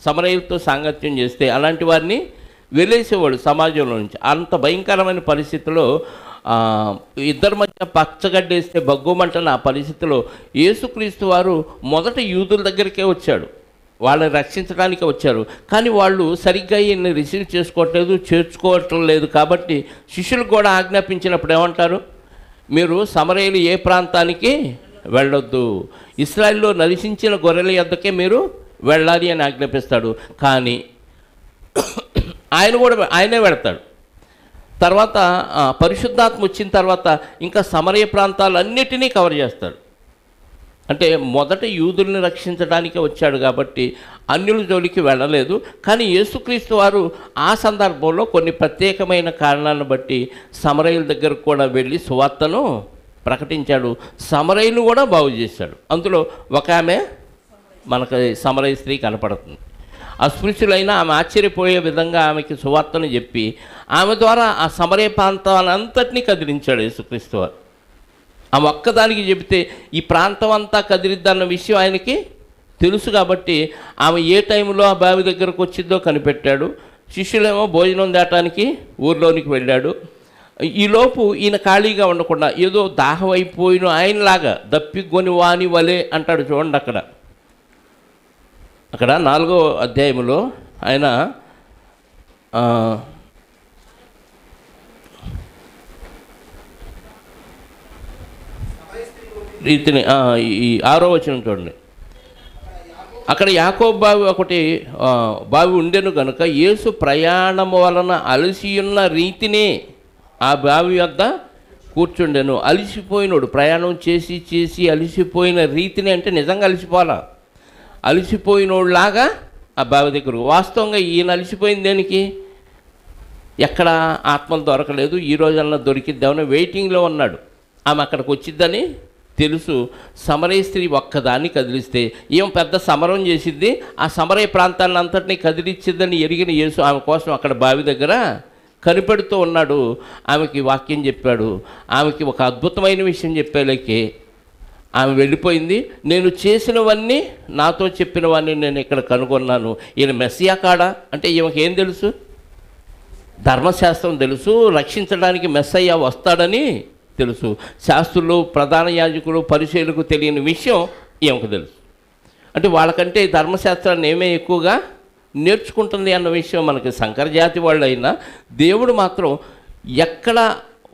సమరయులతో సాంగత్యం చేస్తే అలాంటి వారిని వెలేసేవాడు సమాజంలో నుంచి. అంత భయంకరమైన పరిస్థితిలో ఇద్దరి మధ్య పచ్చగడ్డేస్తే బగ్గుమంటున్న ఆ పరిస్థితిలో యేసుక్రీస్తు వారు మొదట యూదుల దగ్గరికే వచ్చాడు, వాళ్ళని రక్షించడానికి వచ్చారు. కానీ వాళ్ళు సరిగ్గా ఈయన్ని రిసీవ్ చేసుకోవట్లేదు, చేర్చుకోవటం లేదు. కాబట్టి శిష్యులకు కూడా ఆజ్ఞాపించినప్పుడు ఏమంటారు? మీరు సమరయులు ఏ ప్రాంతానికి వెళ్ళొద్దు, ఇశ్రాయేల్లో నశించిన గొర్రెల యొద్దకే మీరు వెళ్ళాలి అని ఆజ్ఞాపిస్తాడు. కానీ ఆయనే వెళతాడు. తర్వాత పరిశుద్ధాత్మ వచ్చిన తర్వాత ఇంకా సమరయ ప్రాంతాలన్నిటినీ కవర్ చేస్తాడు. అంటే మొదట యూదుల్ని రక్షించడానికే వచ్చాడు కాబట్టి అన్యుల జోలికి వెళ్ళలేదు. కానీ యేసుక్రీస్తు వారు ఆ సందర్భంలో కొన్ని ప్రత్యేకమైన కారణాలను బట్టి సమరయుల దగ్గరకు కూడా వెళ్ళి సువార్తను ప్రకటించాడు. సమరయులు కూడా బాగు చేశాడు. అందులో ఒక ఆమె మనకు సమరయ స్త్రీ కనపడుతుంది. అస్పృశ్యులైన ఆమె ఆశ్చర్యపోయే విధంగా ఆమెకి సువార్తను చెప్పి ఆమె ద్వారా ఆ సమరయ ప్రాంతాలంతటినీ కదిలించాడు యేసుక్రీస్తు వారు. ఆమె ఒక్కదానికి చెబితే ఈ ప్రాంతం అంతా కదిలిద్దన్న విషయం ఆయనకి తెలుసు. కాబట్టి ఆమె ఏ టైంలో ఆ బావి దగ్గరకు వచ్చిందో కనిపెట్టాడు. శిష్యులేమో భోజనం తేటానికి ఊర్లోనికి వెళ్ళాడు. ఈలోపు ఈయన ఖాళీగా ఉండకుండా ఏదో దాహం అయిపోయిన ఆయనలాగా దప్పిగొని వాని వలే అంటాడు. చూడండి అక్కడ 4వ అధ్యాయంలో ఆయన రీతిని ఈ 6వ వచనం చూడండి. అక్కడ యాకోబు బావి ఉండెను కనుక యేసు ప్రయాణము వలన అలసియున్న రీతినే ఆ బావి వద్ద కూర్చుండెను. అలసిపోయినోడు, ప్రయాణం చేసి అలసిపోయిన రీతిని అంటే నిజంగా అలసిపోయినోడులాగా ఆ బావి దగ్గర. వాస్తవంగా ఈయన అలసిపోయింది దేనికి? ఎక్కడ ఆత్మలు దొరకలేదు, ఈ రోజన్నా దొరికిద్దామని వెయిటింగ్లో ఉన్నాడు. ఆమె అక్కడికి వచ్చిద్దని తెలుసు. సమరయ స్త్రీ ఒక్కదాన్ని కదిలిస్తే ఏం పెద్ద సమరం చేసిద్ది, ఆ సమరయ ప్రాంతాన్ని అంతటినీ కదిలిచ్చిద్దని ఎరిగిన యేసు ఆమె కోసం అక్కడ బావి దగ్గర కనిపెడుతూ ఉన్నాడు. ఆమెకి వాక్యం చెప్పాడు. ఆమెకి ఒక అద్భుతమైన విషయం చెప్పేలేకే ఆమె వెళ్ళిపోయింది. నేను చేసినవన్నీ, నాతో చెప్పినవన్నీ నేను ఇక్కడ కనుగొన్నాను. ఈయన మెస్సియా కాడా అంటే ఈమెకి ఏం తెలుసు? ధర్మశాస్త్రం తెలుసు, రక్షించడానికి మెస్సయ్య వస్తాడని తెలుసు. శాస్త్రులు, ప్రధాన యాజకులు, పరిచయులకు తెలియని విషయం ఈమెకు తెలుసు. అంటే వాళ్ళకంటే ధర్మశాస్త్రాన్ని ఏమే ఎక్కువగా నేర్చుకుంటుంది అన్న విషయం మనకి సంకరజాతి వాళ్ళు అయినా, దేవుడు మాత్రం ఎక్కడ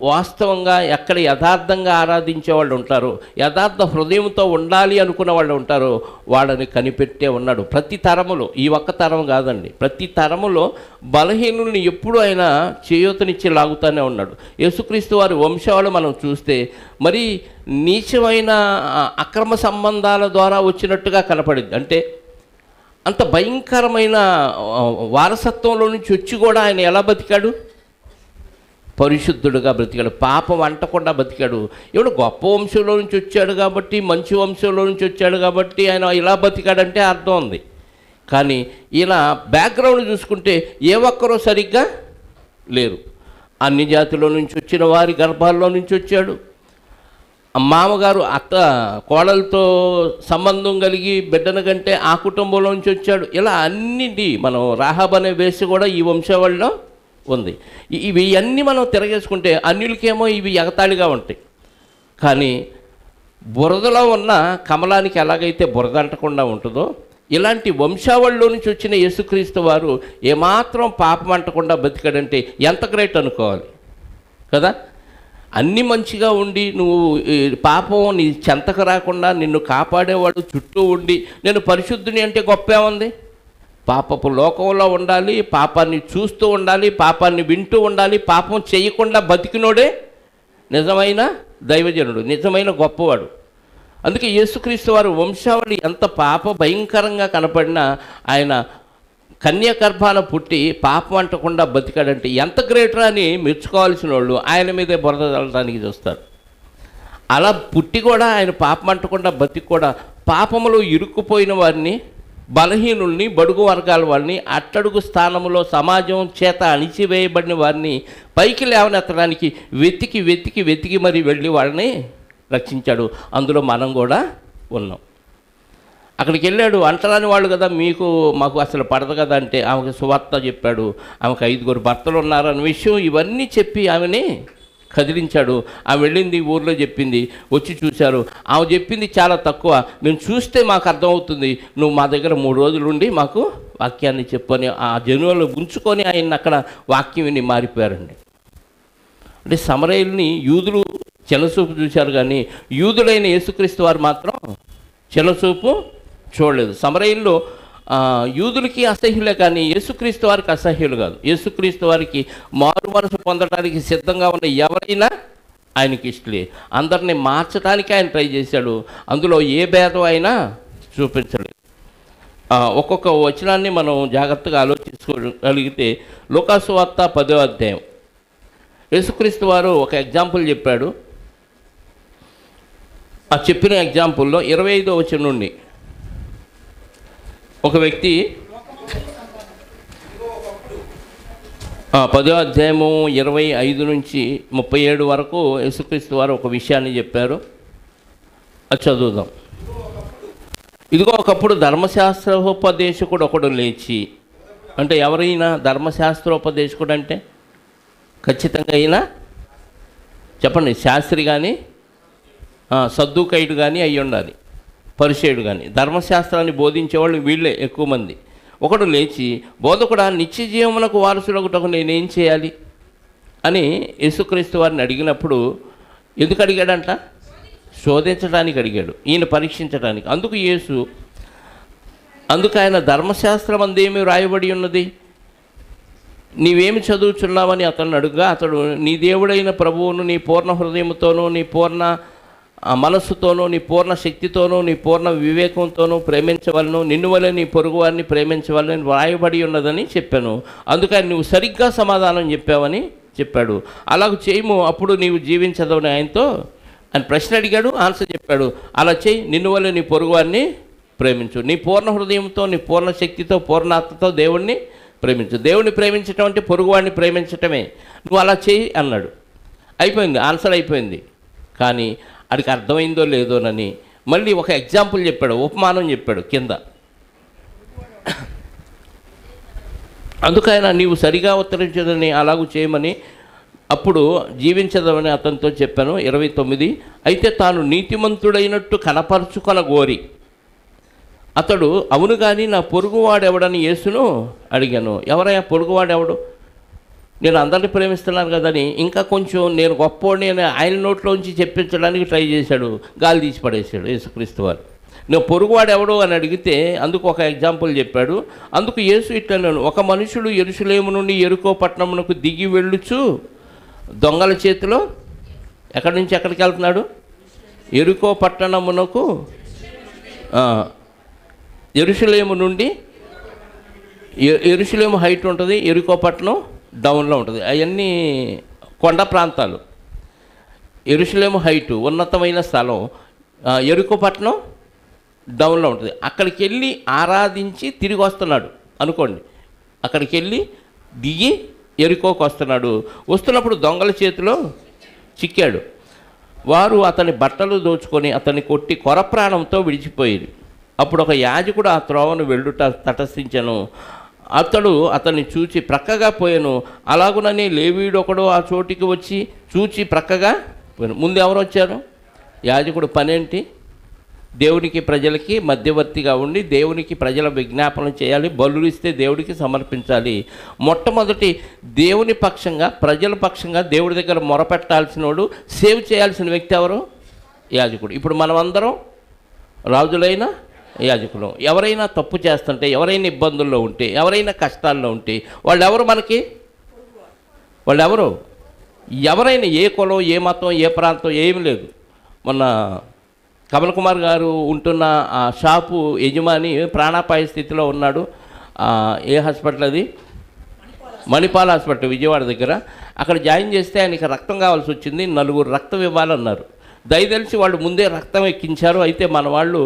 వాస్తవంగా, ఎక్కడ యథార్థంగా ఆరాధించే వాళ్ళు ఉంటారో, యథార్థ హృదయంతో ఉండాలి అనుకున్న వాళ్ళు ఉంటారో వాళ్ళని కనిపెట్టే ఉన్నాడు. ప్రతి తరములో, ఈ ఒక్క తరం కాదండి, ప్రతి తరములో బలహీనుల్ని ఎప్పుడూ ఆయన చేయూతనిచ్చి లాగుతూనే ఉన్నాడు. యేసుక్రీస్తు వారి వంశావళి మనం చూస్తే మరి నీచమైన అక్రమ సంబంధాల ద్వారా వచ్చినట్టుగా కనపడింది. అంటే అంత భయంకరమైన వారసత్వంలో నుంచి వచ్చి కూడా ఆయన ఎలా బతికాడు? పరిశుద్ధుడుగా బ్రతికాడు, పాపం అంటకుండా బతికాడు. ఎవడు గొప్ప వంశంలో నుంచి వచ్చాడు కాబట్టి, మంచి వంశంలో నుంచి వచ్చాడు కాబట్టి ఆయన ఇలా బతికాడంటే అర్థం ఉంది. కానీ ఇలా బ్యాక్గ్రౌండ్ చూసుకుంటే ఏ ఒక్కరూ సరిగ్గా లేరు. అన్ని జాతిలో నుంచి వచ్చిన వారి గర్భాల్లో నుంచి వచ్చాడు. మామగారు అత్త కోడలతో సంబంధం కలిగి బిడ్డను కంటే ఆ కుటుంబంలో నుంచి వచ్చాడు. ఇలా అన్నిటి మనం రాహాబ్ అనే వేసి కూడా ఈ వంశావళిలో ఉంది. ఇవి అన్నీ మనం తిరగేసుకుంటే అన్యులకేమో ఇవి ఎగతాళిగా ఉంటాయి. కానీ బురదలో ఉన్న కమలానికి ఎలాగైతే బురద అంటకుండా ఉంటుందో, ఇలాంటి వంశావళిలో నుంచి వచ్చిన యేసుక్రీస్తు వారు ఏమాత్రం పాపం అంటకుండా బతికాడంటే ఎంత గ్రేట్ అనుకోవాలి కదా. అన్నీ మంచిగా ఉండి నువ్వు పాపం నీ చెంతకు రాకుండా నిన్ను కాపాడేవాడు చుట్టూ ఉండి నేను పరిశుద్ధుని అంటే గొప్ప ఏముంది? పాపపు లోకంలో ఉండాలి, పాపాన్ని చూస్తూ ఉండాలి, పాపాన్ని వింటూ ఉండాలి, పాపం చేయకుండా బతికినోడే నిజమైన దైవజనుడు, నిజమైన గొప్పవాడు. అందుకే యేసుక్రీస్తు వారు వంశావళి ఎంత పాప భయంకరంగా కనపడినా ఆయన కన్యాగర్భాన పుట్టి పాపం అంటకుండా బతికాడంటే ఎంత గ్రేటరా అని మెచ్చుకోవాల్సిన వాళ్ళు ఆయన మీదే బురద చల్లడానికి చూస్తారు. అలా పుట్టి కూడా ఆయన పాపం అంటకుండా బతికి కూడా పాపములో ఇరుక్కుపోయిన వారిని, బలహీనుల్ని, బడుగు వర్గాల వారిని, అట్టడుగు స్థానంలో సమాజం చేత అణిచివేయబడిన వారిని పైకి లేవనెత్తడానికి వెతికి వెతికి వెతికి మరి వెళ్ళి వాళ్ళని రక్షించాడు. అందులో మనం కూడా ఉన్నాం. అక్కడికి వెళ్ళాడు. అంటరాని వాళ్ళు కదా, మాకు అసలు పడదు కదా అంటే ఆమెకు సువార్త చెప్పాడు. ఆమెకు 5 భర్తలు ఉన్నారన్న విషయం ఇవన్నీ చెప్పి ఆమెని కదిలించాడు. ఆమె వెళ్ళింది, ఊర్లో చెప్పింది, వచ్చి చూశారు. ఆమె చెప్పింది చాలా తక్కువ, మేము చూస్తే మాకు అర్థమవుతుంది, నువ్వు మా దగ్గర 3 రోజులు ఉండి మాకు వాక్యాన్ని చెప్పని ఆ జనువులు ఉంచుకొని ఆయన అక్కడ వాక్యం విని మారిపోయారండి. అంటే సమరయుల్ని యూదులు చిన్నచూపు చూశారు, కానీ యూదులైన యేసుక్రీస్తు వారు మాత్రం చిన్నచూపు చూడలేదు. సమరయుల్లో యూదులకి అసహ్యులే, కానీ యేసుక్రీస్తు వారికి అసహ్యులు కాదు. యేసుక్రీస్తు వారికి మారు మనసు పొందడానికి సిద్ధంగా ఉన్న ఎవరైనా ఆయనకి ఇష్టలే. అందరినీ మార్చడానికి ఆయన ట్రై చేశాడు. అందులో ఏ భేదం అయినా చూపించలేదు. ఒక్కొక్క వచనాన్ని మనం జాగ్రత్తగా ఆలోచించుకోగలిగితే లూకాసు వార్త 10వ అధ్యాయం యేసుక్రీస్తు వారు ఒక ఎగ్జాంపుల్ చెప్పాడు. ఆ చెప్పిన ఎగ్జాంపుల్లో 25వ వచనం నుండి ఒక వ్యక్తి 10వ అధ్యాయము 25 నుంచి 37 వరకు యేసుక్రీస్తు వారు ఒక విషయాన్ని చెప్పారు. అది చదువుదాం. ఇదిగో ఒకప్పుడు ధర్మశాస్త్రోపదేశకుడు ఒకడు లేచి, అంటే ఎవరైనా ధర్మశాస్త్రోపదేశకుడు అంటే ఖచ్చితంగా అయినా చెప్పండి, శాస్త్రి కానీ సద్దూకైడు కానీ అయ్యి ఉండాలి, పరిచయుడు కానీ. ధర్మశాస్త్రాన్ని బోధించేవాళ్ళు వీళ్ళే ఎక్కువ మంది. ఒకడు లేచి, బోధకుడా, నిత్య జీవమునకు వారసులగుటకు నేనేం చేయాలి అని యేసుక్రీస్తు వారిని అడిగినప్పుడు, ఎందుకు అడిగాడంట? శోధించడానికి అడిగాడు, ఈయన పరీక్షించడానికి. అందుకు ఆయన ధర్మశాస్త్రం అందేమి రాయబడి ఉన్నది, నీవేమి చదువుచున్నావని అతను అడుగుగా, అతడు నీ దేవుడైన ప్రభువును నీ పూర్ణ హృదయముతోనూ, నీ పూర్ణ మనస్సుతోనూ, నీ పూర్ణ శక్తితోనూ, నీ పూర్ణ వివేకంతోనూ ప్రేమించవలను, నిన్ను వలె నీ పొరుగు వారిని ప్రేమించవలని వ్రాయబడి ఉన్నదని చెప్పాను. అందుకని నువ్వు సరిగ్గా సమాధానం చెప్పావని చెప్పాడు. అలాగ చేయము, అప్పుడు నీవు జీవించదవని ఆయనతో అని ప్రశ్న అడిగాడు, ఆన్సర్ చెప్పాడు. అలా చేయి, నిన్ను వల్ల నీ పొరుగువారిని ప్రేమించు, నీ పూర్ణ హృదయంతో, నీ పూర్ణ శక్తితో, పూర్ణాత్మతో దేవుణ్ణి ప్రేమించు. దేవుణ్ణి ప్రేమించటం అంటే పొరుగువాడిని ప్రేమించటమే. నువ్వు అలా చేయి అన్నాడు. అయిపోయింది, ఆన్సర్ అయిపోయింది. కానీ అడికి అర్థమైందో లేదోనని మళ్ళీ ఒక ఎగ్జాంపుల్ చెప్పాడు, ఉపమానం చెప్పాడు కింద. అందుకైనా నీవు సరిగా ఉత్తరించదని అలాగూ చేయమని, అప్పుడు జీవించదమని అతనితో చెప్పాను. 29. అయితే తాను నీతిమంతుడైనట్టు కనపరుచుకొన గోరి అతడు, అవును కానీ నా పొరుగువాడెవడని యేసును అడిగాను. ఎవరయ్యా పొరుగువాడెవడు? నేను అందరిని ప్రేమిస్తున్నాను కదని ఇంకా కొంచెం నేను గొప్పోడిని అని ఆయన నోట్లోంచి చెప్పించడానికి ట్రై చేశాడు. గాలి తీసి పడేశాడు యేసుక్రీస్తు వారు. నువ్వు పొరుగువాడు ఎవడు అని అడిగితే అందుకు ఒక ఎగ్జాంపుల్ చెప్పాడు. అందుకు యేసు ఇట్లన్నాను, ఒక మనుషుడు యెరూషలేము నుండి యెరికో పట్టణమునకు దిగి వెళ్ళుచు దొంగల చేతిలో, ఎక్కడి నుంచి ఎక్కడికి వెళ్తున్నాడు? యెరికో పట్టణమునకు, యెరూషలేము నుండి, యెరూషలేము హైట్ ఉంటుంది, యెరికో పట్టణం డౌన్లో ఉంటుంది. అవన్నీ కొండ ప్రాంతాలు. యెరూషలేము హైటు ఉన్నతమైన స్థలం, యెరికో పట్టణం డౌన్లో ఉంటుంది. అక్కడికి వెళ్ళి ఆరాధించి తిరిగి వస్తున్నాడు అనుకోండి. అక్కడికి వెళ్ళి దిగి యెరికోకు వస్తున్నాడు. వస్తున్నప్పుడు దొంగల చేతిలో చిక్కాడు. వారు అతని బట్టలు దోచుకొని అతన్ని కొట్టి కొర ప్రాణంతో విడిచిపోయేది. అప్పుడు ఒక యాజకుడు ఆ త్రోవను వెళ్ళుట తటస్థించను. అతడు అతన్ని చూచి ప్రక్కగా పోయాను. అలాగునని లేవీయుడు ఒకడు ఆ చోటికి వచ్చి చూచి ప్రక్కగా పోయాను. ముందు ఎవరు వచ్చారు? యాజకుడు పనేంటి? దేవునికి ప్రజలకి మధ్యవర్తిగా ఉండి దేవునికి ప్రజల విజ్ఞాపన చేయాలి, బలులు ఇస్తే దేవుడికి సమర్పించాలి. మొట్టమొదటి దేవుని పక్షంగా, ప్రజల పక్షంగా దేవుడి దగ్గర మొరపెట్టాల్సినోడు, సేవ్ చేయాల్సిన వ్యక్తి ఎవరు? యాజకుడు. ఇప్పుడు మనమందరం రాజులైన యాజకులు. ఎవరైనా తప్పు చేస్తుంటే, ఎవరైనా ఇబ్బందుల్లో ఉంటే, ఎవరైనా కష్టాల్లో ఉంటే వాళ్ళెవరు మనకి? వాళ్ళెవరు? ఎవరైనా ఏ కులం, ఏ మతం, ఏ ప్రాంతం ఏమి లేదు. మొన్న కమల్ కుమార్ గారు ఉంటున్న ఆ షాపు యజమాని ప్రాణాపాయ స్థితిలో ఉన్నాడు. ఏ హాస్పిటల్ అది? మణిపాల్ హాస్పిటల్ విజయవాడ దగ్గర. అక్కడ జాయిన్ చేస్తే ఆయనకి రక్తం కావాల్సి వచ్చింది. 4 రక్తం ఇవ్వాలన్నారు. దయతెలిసి వాళ్ళు ముందే రక్తం ఎక్కించారు. అయితే మన వాళ్ళు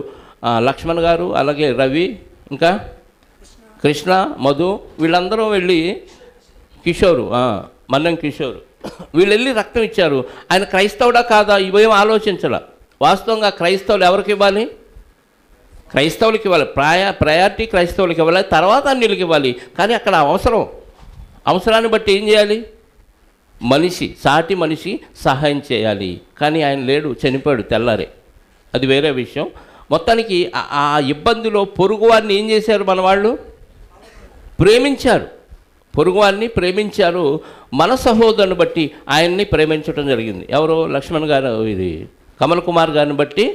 లక్ష్మణ్ గారు, అలాగే రవి, ఇంకా కృష్ణ, మధు, వీళ్ళందరూ వెళ్ళి, కిషోరు, మన్నం కిషోరు, వీళ్ళు వెళ్ళి రక్తం ఇచ్చారు. ఆయన క్రైస్తవుడా కాదా ఇవేం ఆలోచించాల. వాస్తవంగా క్రైస్తవులు ఎవరికి ఇవ్వాలి? క్రైస్తవులకి ఇవ్వాలి. ప్రయారిటీ క్రైస్తవులకి ఇవ్వాలి, తర్వాత అన్యులకి ఇవ్వాలి. కానీ అక్కడ అవసరాన్ని బట్టి ఏం చేయాలి? సాటి మనిషి సహాయం చేయాలి. కానీ ఆయన లేడు, చనిపోయాడు తెల్లారే. అది వేరే విషయం. మొత్తానికి ఆ ఇబ్బందిలో పొరుగువారిని ఏం చేశారు? మన వాళ్ళు ప్రేమించారు, పొరుగువారిని ప్రేమించారు. మన సహోదరుని బట్టి ఆయన్ని ప్రేమించడం జరిగింది. ఎవరు? లక్ష్మణ్ గారు, ఇది కమల్ కుమార్ గారిని బట్టి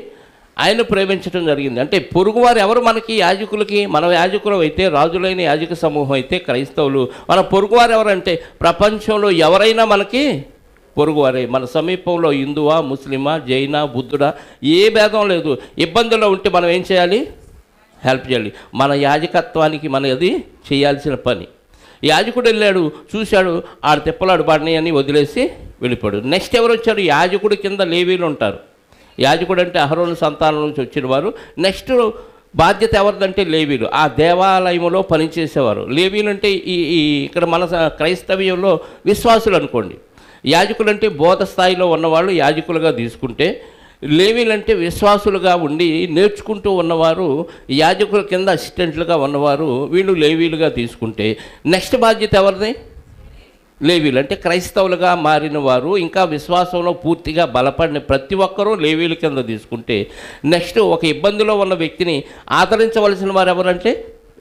ఆయన ప్రేమించడం జరిగింది. అంటే పొరుగువారు ఎవరు మనకి? యాజకులకి. మన యాజకులు అయితే, రాజులైన యాజక సమూహం అయితే క్రైస్తవులు. మన పొరుగువారు ఎవరంటే ప్రపంచంలో ఎవరైనా మనకి పొరుగువారే. మన సమీపంలో హిందువా, ముస్లిమా, జైనా, బుద్ధుడా, ఏ భేదం లేదు. ఇబ్బందుల్లో ఉంటే మనం ఏం చేయాలి? హెల్ప్ చేయాలి. మన యాజకత్వానికి మన అది చేయాల్సిన పని. యాజకుడు వెళ్ళాడు, చూశాడు, ఆడు తిప్పలాడు పడిని అని వదిలేసి వెళ్ళిపోయాడు. నెక్స్ట్ ఎవరు వచ్చారు? యాజకుడి కింద లేవీలు ఉంటారు. యాజకుడు అంటే అహరోను సంతానం నుంచి వచ్చిన వారు. నెక్స్ట్ బాధ్యత ఎవరిదంటే లేవీలు. ఆ దేవాలయంలో పనిచేసేవారు. లేవీలు అంటే ఇక్కడ మన క్రైస్తవ్యంలో విశ్వాసులు అనుకోండి. యాజకులు అంటే బోధ స్థాయిలో ఉన్నవాళ్ళు యాజకులుగా తీసుకుంటే, లేవీలంటే విశ్వాసులుగా ఉండి నేర్చుకుంటూ ఉన్నవారు, యాజకుల కింద అసిస్టెంట్లుగా ఉన్నవారు, వీళ్ళు లేవీలుగా తీసుకుంటే, నెక్స్ట్ బాధ్యత ఎవరిది? లేవీలు అంటే క్రైస్తవులుగా మారిన వారు, ఇంకా విశ్వాసంలో పూర్తిగా బలపడిన ప్రతి ఒక్కరూ లేవీల కింద తీసుకుంటే, నెక్స్ట్ ఒక ఇబ్బందిలో ఉన్న వ్యక్తిని ఆదరించవలసిన వారు ఎవరంటే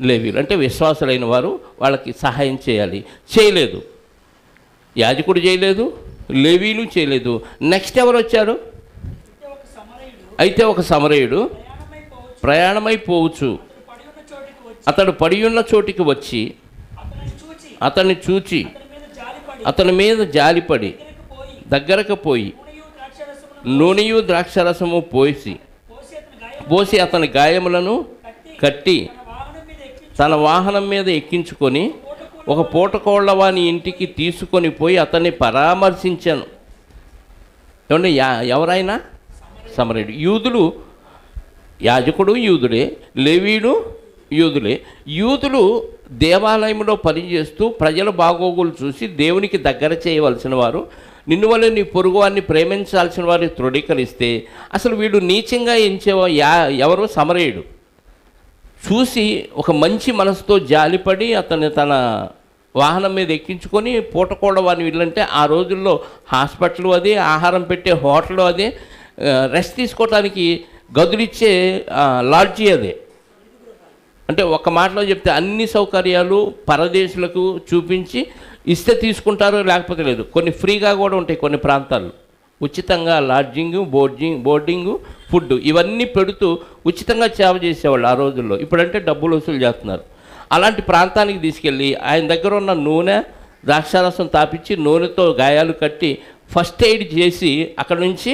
లేవీలు. అంటే విశ్వాసులైన వారు వాళ్ళకి సహాయం చేయాలి. చేయలేదు, యాజకుడు చేయలేదు, లేవీలు చేయలేదు. నెక్స్ట్ ఎవరు వచ్చారు? అయితే ఒక సమరయుడు ప్రయాణమైపోవచ్చు అతడు పడి ఉన్న చోటికి వచ్చి అతన్ని చూచి అతని మీద జాలిపడి దగ్గరకు పోయి నూనెయు ద్రాక్షరసము పోసి అతని గాయములను కట్టి తన వాహనం మీద ఎక్కించుకొని ఒక పూటకోళ్ల వాని ఇంటికి తీసుకొని పోయి అతన్ని పరామర్శించాను. ఏమంటే ఎవరైనా సమరయుడు. యూదులు, యాజకుడు యూదుడే, లేవీయుడు యూదులే. యూదులు దేవాలయంలో పనిచేస్తూ ప్రజల బాగోగులు చూసి దేవునికి దగ్గర చేయవలసిన వారు, నిన్ను వల్ల నీ పొరుగువారిని ప్రేమించాల్సిన వారిని తృణీకరిస్తే అసలు వీడు నీచంగా ఎంచేవా ఎవరో సమరయుడు చూసి ఒక మంచి మనసుతో జాలిపడి అతన్ని తన వాహనం మీద ఎక్కించుకొని పూటకోడవాని వీళ్ళంటే ఆ రోజుల్లో హాస్పిటల్ అదే, ఆహారం పెట్టే హోటల్ అదే, రెస్ట్ తీసుకోవటానికి గదులిచ్చే లాడ్జీ అదే. అంటే ఒక మాటలో చెప్తే అన్ని సౌకర్యాలు పరదేశులకు చూపించి ఇస్తే తీసుకుంటారు, లేకపోతే లేదు. కొన్ని ఫ్రీగా కూడా ఉంటాయి కొన్ని ప్రాంతాల్లో, ఉచితంగా లాడ్జింగ్, బోర్డింగు, ఫుడ్ ఇవన్నీ పెడుతూ ఉచితంగా సేవ చేసేవాళ్ళు ఆ రోజుల్లో. ఇప్పుడంటే డబ్బులు వసూలు చేస్తున్నారు. అలాంటి ప్రాంతానికి తీసుకెళ్ళి ఆయన దగ్గర ఉన్న నూనె, ద్రాక్షారసం తాపించి నూనెతో గాయాలు కట్టి ఫస్ట్ ఎయిడ్ చేసి అక్కడ నుంచి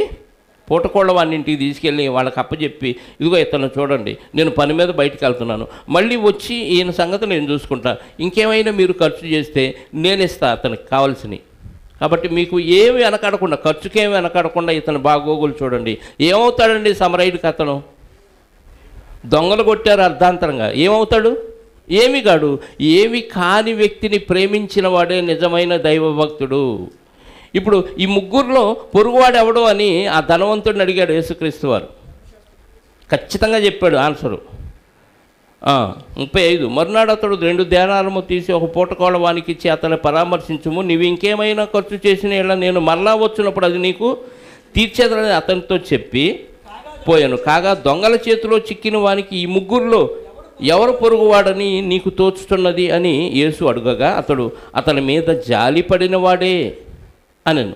పూటకోళ్ళ వాడిని ఇంటికి తీసుకెళ్ళి వాళ్ళకి అప్పచెప్పి, ఇదిగో ఇతను చూడండి, నేను పని మీద బయటికి వెళ్తున్నాను, మళ్ళీ వచ్చి ఈయన సంగతి నేను చూసుకుంటా, ఇంకేమైనా మీరు ఖర్చు చేస్తే నేను ఇస్తా అతనికి కావాల్సినవి. కాబట్టి మీకు ఏమి వెనకాడకుండా, ఖర్చుకేమి వెనకాడకుండా ఇతను బాగోగులు చూడండి. ఏమవుతాడండి సమరయుడికి? అతను దొంగలు కొట్టారు అర్ధాంతరంగా, ఏమవుతాడు? ఏమి కాడు. ఏమి కాని వ్యక్తిని ప్రేమించిన వాడే నిజమైన దైవభక్తుడు. ఇప్పుడు ఈ ముగ్గురులో పొరుగువాడు ఎవడో అని ఆ ధనవంతుడిని అడిగాడు యేసుక్రీస్తు వారు. ఖచ్చితంగా చెప్పాడు ఆన్సరు. 35. మరునాడు అతడు 2 దేనారము తీసి ఒక పూటకోళ్ళ వానికి ఇచ్చి అతన్ని పరామర్శించుము, నీవు ఇంకేమైనా ఖర్చు చేసిన ఇలా నేను మరలా వచ్చినప్పుడు అది నీకు తీర్చేదని అతనితో చెప్పి పోయాను. కాగా దొంగల చేతిలో చిక్కిన వానికి ఈ ముగ్గురులో ఎవరు పొరుగువాడని నీకు తోచుతున్నది అని యేసు అడుగగా అతడు అతని మీద జాలిపడిన వాడే అనను.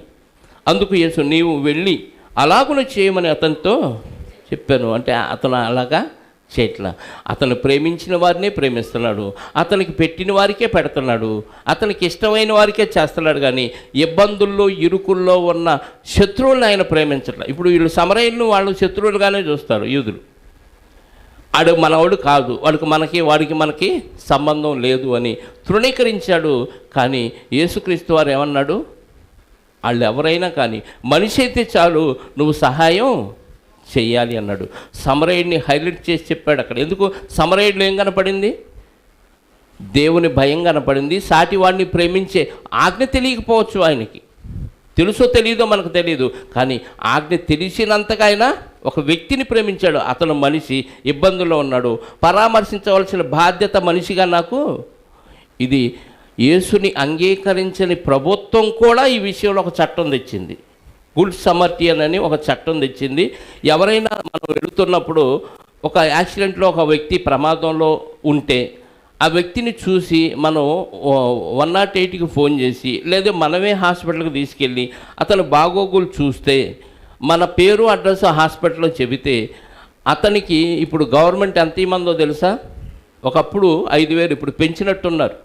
అందుకు యేసు, నీవు వెళ్ళి అలాగున చేయమని అతనితో చెప్పాను. అంటే అతను అలాగా చేయట్లా. అతను ప్రేమించిన వారినే ప్రేమిస్తున్నాడు, అతనికి పెట్టిన వారికే పెడుతున్నాడు, అతనికి ఇష్టమైన వారికే చేస్తున్నాడు. కానీ ఇబ్బందుల్లో ఇరుకుల్లో ఉన్న శత్రువులను ఆయన ప్రేమించట్లా. ఇప్పుడు వీళ్ళు సమరయులను వాళ్ళు శత్రువులుగానే చూస్తారు యూదులు. ఆడు మనవాడు కాదు, వాడికి మనకి సంబంధం లేదు అని తృణీకరించాడు. కానీ యేసుక్రీస్తు వారు ఏమన్నాడు? వాళ్ళు ఎవరైనా కానీ మనిషి అయితే చాలు, నువ్వు సహాయం చెయ్యాలి అన్నాడు. సమరయుడిని హైలైట్ చేసి చెప్పాడు అక్కడ. ఎందుకు? సమరయుడిలో ఏం కనపడింది? దేవుని భయం కనపడింది. సాటి వాడిని ప్రేమించే ఆజ్ఞ తెలియకపోవచ్చు ఆయనకి, తెలుసో తెలియదో మనకు తెలియదు, కానీ ఆజ్ఞ తెలిసినంతగా ఆయన ఒక వ్యక్తిని ప్రేమించాడు. అతను మనిషి ఇబ్బందుల్లో ఉన్నాడు, పరామర్శించవలసిన బాధ్యత మనిషిగా నాకు ఇది. యేసుని అంగీకరించని ప్రభుత్వం కూడా ఈ విషయంలో ఒక చట్టం తెచ్చింది. గుడ్ సమర్టియన్ అని ఒక చట్టం తెచ్చింది. ఎవరైనా మనం వెళుతున్నప్పుడు ఒక యాక్సిడెంట్లో ఒక వ్యక్తి ప్రమాదంలో ఉంటే ఆ వ్యక్తిని చూసి మనం 108కి ఫోన్ చేసి లేదా మనమే హాస్పిటల్కి తీసుకెళ్ళి అతను బాగోగులు చూస్తే మన పేరు అడ్రస్ హాస్పిటల్లో చెబితే అతనికి ఇప్పుడు గవర్నమెంట్ ఎంత ఇమ్మందో తెలుసా? ఒకప్పుడు 5,000, ఇప్పుడు పెంచినట్టున్నారు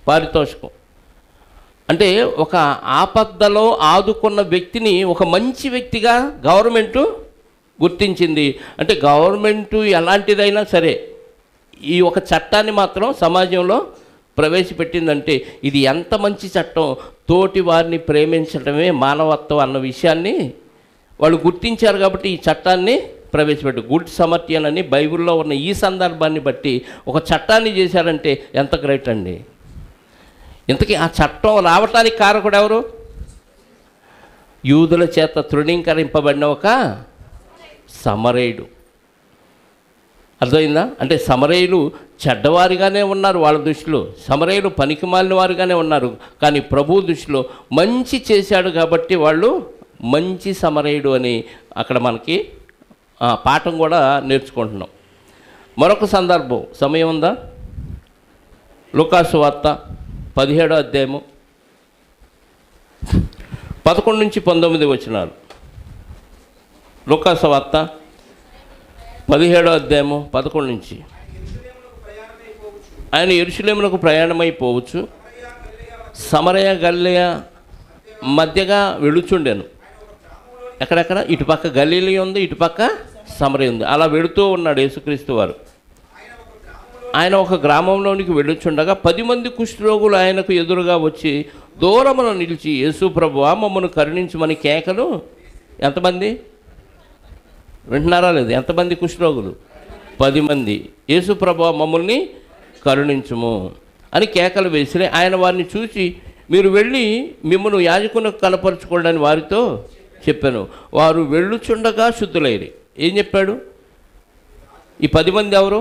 పారితోషికం. అంటే ఒక ఆపదలో ఆదుకున్న వ్యక్తిని ఒక మంచి వ్యక్తిగా గవర్నమెంటు గుర్తించింది. అంటే గవర్నమెంటు ఎలాంటిదైనా సరే ఈ ఒక చట్టాన్ని మాత్రం సమాజంలో ప్రవేశపెట్టిందంటే ఇది ఎంత మంచి చట్టం. తోటి వారిని ప్రేమించడమే మానవత్వం అన్న విషయాన్ని వాళ్ళు గుర్తించారు. కాబట్టి ఈ చట్టాన్ని ప్రవేశపెట్టారు. గుడ్ సమర్టియన్ అని బైబిల్లో ఉన్న ఈ సందర్భాన్ని బట్టి ఒక చట్టాన్ని చేశారంటే ఎంత గ్రేట్ అండి. ఇంతకీ ఆ చట్టం రావటానికి కారకుడు ఎవరు? యూదుల చేత తృణీకరింపబడిన ఒక సమరయుడు. అర్థమైందా? అంటే సమరయులు చెడ్డవారిగానే ఉన్నారు వాళ్ళ దృష్టిలో, సమరయులు పనికిమాలిన వారుగానే ఉన్నారు. కానీ ప్రభు దృష్టిలో మంచి చేశాడు కాబట్టి వాళ్ళు మంచి సమరయుడు అని అక్కడ మనకి పాఠం కూడా నేర్చుకుంటున్నాం. మరొక సందర్భం, సమయం ఉందా? లూకాసు వార్త 17వ అధ్యాయము 11 నుంచి 19 వచనాలు. లూకాసు వార్త 17వ అధ్యాయము 11 నుంచి. ఆయన యెరూషలేమునకు ప్రయాణమైపోవచ్చు, సమరయ గలిలయ మధ్యగా వెళుచుండెను. ఎక్కడెక్కడ? ఇటుపక్క గలిలయ ఉంది, ఇటుపక్క సమరయ ఉంది. అలా వెళుతూ ఉన్నాడు యేసుక్రీస్తు వారు. ఆయన ఒక గ్రామంలోనికి వెళ్ళుచుండగా 10 మంది కుష్ఠరోగులు ఆయనకు ఎదురుగా వచ్చి దూరమున నిలిచి, యేసు ప్రభువా మమ్మను కరుణించమని కేకలు. ఎంతమంది? వింటున్నారా లేదు? ఎంతమంది కుష్ఠరోగులు? 10 మంది. యేసు ప్రభువా మమ్మల్ని కరుణించుము అని కేకలు వేసి ఆయన వారిని చూసి, మీరు వెళ్ళి మిమ్మల్ని యాజకునికి కనపరుచుకోండి అని వారితో చెప్పాను. వారు వెళ్ళుచుండగా శుద్ధులైరి. ఏం చెప్పాడు? ఈ 10 మంది ఎవరు?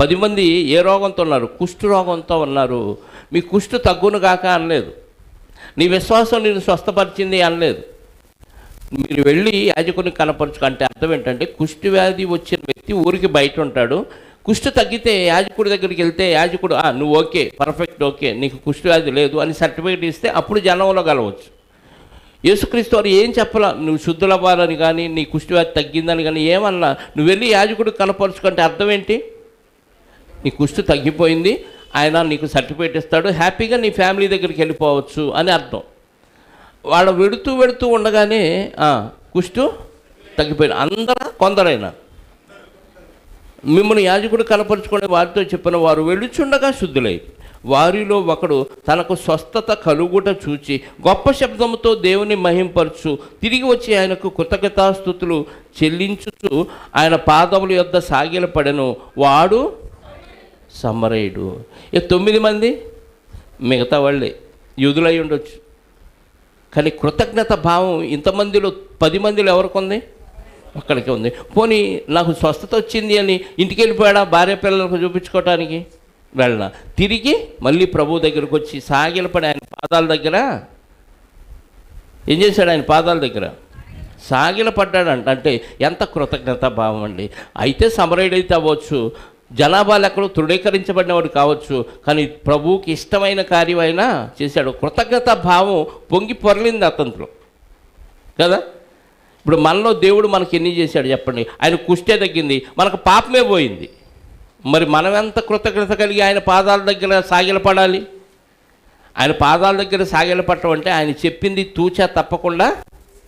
10 మంది ఏ రోగంతో ఉన్నారు? కుష్ఠ రోగంతో ఉన్నారు. మీ కుష్ఠ తగ్గును గాక అనలేదు. నీ విశ్వాసం నేను స్వస్థపరిచింది అనలేదు. మీరు వెళ్ళి యాజకునికి కనపరుచుకో అంటే అర్థం ఏంటంటే, కుష్ఠ వ్యాధి వచ్చిన వ్యక్తి ఊరికి బయట ఉంటాడు. కుష్ఠ తగ్గితే యాజకుడి దగ్గరికి వెళ్తే యాజకుడు నువ్వు ఓకే, పర్ఫెక్ట్, ఓకే, నీకు కుష్ఠ వ్యాధి లేదు అని సర్టిఫికేట్ ఇస్తే అప్పుడు జనంలో కలవచ్చు. యేసుక్రీస్తు వారు ఏం చెప్పాల, నువ్వు శుద్ధులవ్వాలని కానీ నీ కుష్ఠ వ్యాధి తగ్గిందని కానీ ఏమన్నా, నువ్వు వెళ్ళి యాజకుడికి కనపరుచుకుంటే అర్థం ఏంటి? నీ కుష్ఠ తగ్గిపోయింది, ఆయన నీకు సర్టిఫికేట్ ఇస్తాడు, హ్యాపీగా నీ ఫ్యామిలీ దగ్గరికి వెళ్ళిపోవచ్చు అని అర్థం. వాళ్ళు వెడుతూ ఉండగానే కుష్ఠ తగ్గిపోయింది. అందరూ కొందరైనా మిమ్మల్ని యాజకుడు కనపరుచుకునే వారితో చెప్పిన వారు వెళ్ళుచుండగా శుద్ధులై వారిలో ఒకడు తనకు స్వస్థత కలుగుట చూచి గొప్ప శబ్దముతో దేవుని మహింపరచు తిరిగి వచ్చి ఆయనకు కృతజ్ఞతాస్తుతులు చెల్లించుచు ఆయన పాదముల యొద్ద సాగిలపడెను. వాడు సమరయుడు. 9 మంది మిగతా వాళ్ళే యూదులై ఉండొచ్చు, కానీ కృతజ్ఞత భావం ఇంతమందిలో 10 మందిలో ఎవరికి ఉంది? అక్కడికే ఉంది. పోనీ నాకు స్వస్థత వచ్చింది అని ఇంటికి వెళ్ళిపోయాడా భార్య పిల్లలకు చూపించుకోవటానికి? వెళ్ళిన తిరిగి మళ్ళీ ప్రభు దగ్గరకు వచ్చి సాగిలపడి ఆయన పాదాల దగ్గర ఏం చేశాడు? ఆయన పాదాల దగ్గర సాగిలపడ్డాడంట. అంటే ఎంత కృతజ్ఞత భావం అండి. అయితే సమరయుడైతే అవ్వచ్చు, జనాభాలు ఎక్కడో తృణీకరించబడినవాడు కావచ్చు, కానీ ప్రభువుకి ఇష్టమైన కార్యం అయినా చేశాడు. కృతజ్ఞత భావం పొంగి పొరలింది అతనిలో కదా. ఇప్పుడు మనలో దేవుడు మనకి ఎన్ని చేశాడు చెప్పండి? ఆయన కుష్టే తగ్గింది, మనకు పాపమే పోయింది. మరి మనం ఎంత కృతజ్ఞత కలిగి ఆయన పాదాల దగ్గర సాగిలపడాలి? ఆయన పాదాల దగ్గర సాగిలపడటం అంటే ఆయన చెప్పింది తూచా తప్పకుండా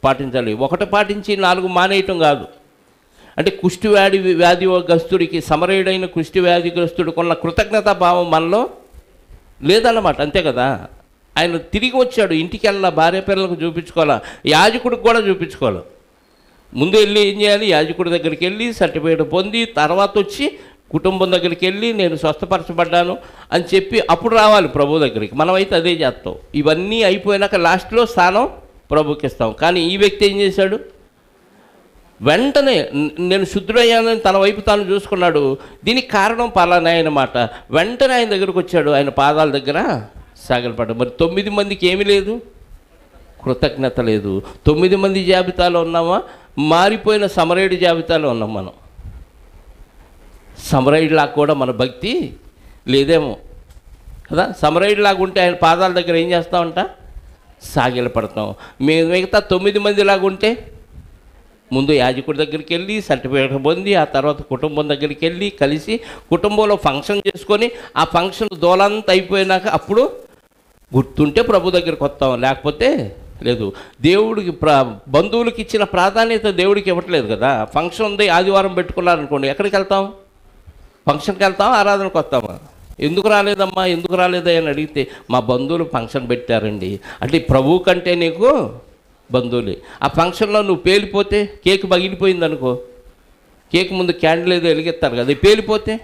పాటించాలి. ఒకటి పాటించి 4 మానేయటం కాదు. అంటే వ్యాధిగ్రస్తుడికి, సమరయుడైన వ్యాధిగ్రస్తుడికి ఉన్న కృతజ్ఞత భావం మనలో లేదన్నమాట. అంతే కదా. ఆయన తిరిగి వచ్చాడు, ఇంటికి వెళ్ళాల, భార్య పిల్లలకు చూపించుకోవాలా, యాజకుడికి కూడా చూపించుకోవాలి. ముందు వెళ్ళి ఏం చేయాలి? యాజకుడి దగ్గరికి వెళ్ళి సర్టిఫికేట్ పొంది తర్వాత వచ్చి కుటుంబం దగ్గరికి వెళ్ళి నేను స్వస్థపరచబడ్డాను అని చెప్పి అప్పుడు రావాలి ప్రభు దగ్గరికి. మనమైతే అదే చేస్తాం. ఇవన్నీ అయిపోయినాక లాస్ట్లో స్థానం ప్రభుకి ఇస్తాం. కానీ ఈ వ్యక్తి ఏం చేశాడు? వెంటనే నేను శుద్ధుడయ్యానని తన వైపు తాను చూసుకున్నాడు. దీనికి కారణం పలానా అన్నమాట. వెంటనే ఆయన దగ్గరకు వచ్చాడు, ఆయన పాదాల దగ్గర సాగిలపడ్డాడు. మరి 9 మందికి ఏమీ లేదు, కృతజ్ఞత లేదు. 9 మంది జాబితాలో ఉన్నామా? మారిపోయిన సమరయుడి జాబితాలో ఉన్నాం మనం. సమరయుడిలాగా కూడా మన భక్తి లేదేమో కదా. సమరయుడిలాగా ఉంటే ఆయన పాదాల దగ్గర ఏం చేస్తామంట? సాగిలపడతాం. మిగతా 9 మందిలాగా ఉంటే ముందు యాజకుడి దగ్గరికి వెళ్ళి సర్టిఫికేట్ పొంది ఆ తర్వాత కుటుంబం దగ్గరికి వెళ్ళి కలిసి కుటుంబంలో ఫంక్షన్ చేసుకొని ఆ ఫంక్షన్ దోలంతా అయిపోయినాక అప్పుడు గుర్తుంటే ప్రభు దగ్గరికి వస్తాం, లేకపోతే లేదు. దేవుడికి బంధువులకి ఇచ్చిన ప్రాధాన్యత దేవుడికి ఇవ్వట్లేదు కదా. ఫంక్షన్ ఉంది, ఆదివారం పెట్టుకున్నారనుకోండి, ఎక్కడికి వెళ్తాం? ఫంక్షన్కి వెళ్తాం, ఆరాధనకు వస్తామా? ఎందుకు రాలేదమ్మా, ఎందుకు రాలేదా అని అడిగితే మా బంధువులు ఫంక్షన్ పెట్టారండి అంటే ప్రభు కంటే నీకు బంధువులే. ఆ ఫంక్షన్లో నువ్వు పేలిపోతే, కేక్ పగిలిపోయింది అనుకో, కేక్ ముందు క్యాండిల్ ఏదో వెలిగిస్తారు కదా, పేలిపోతే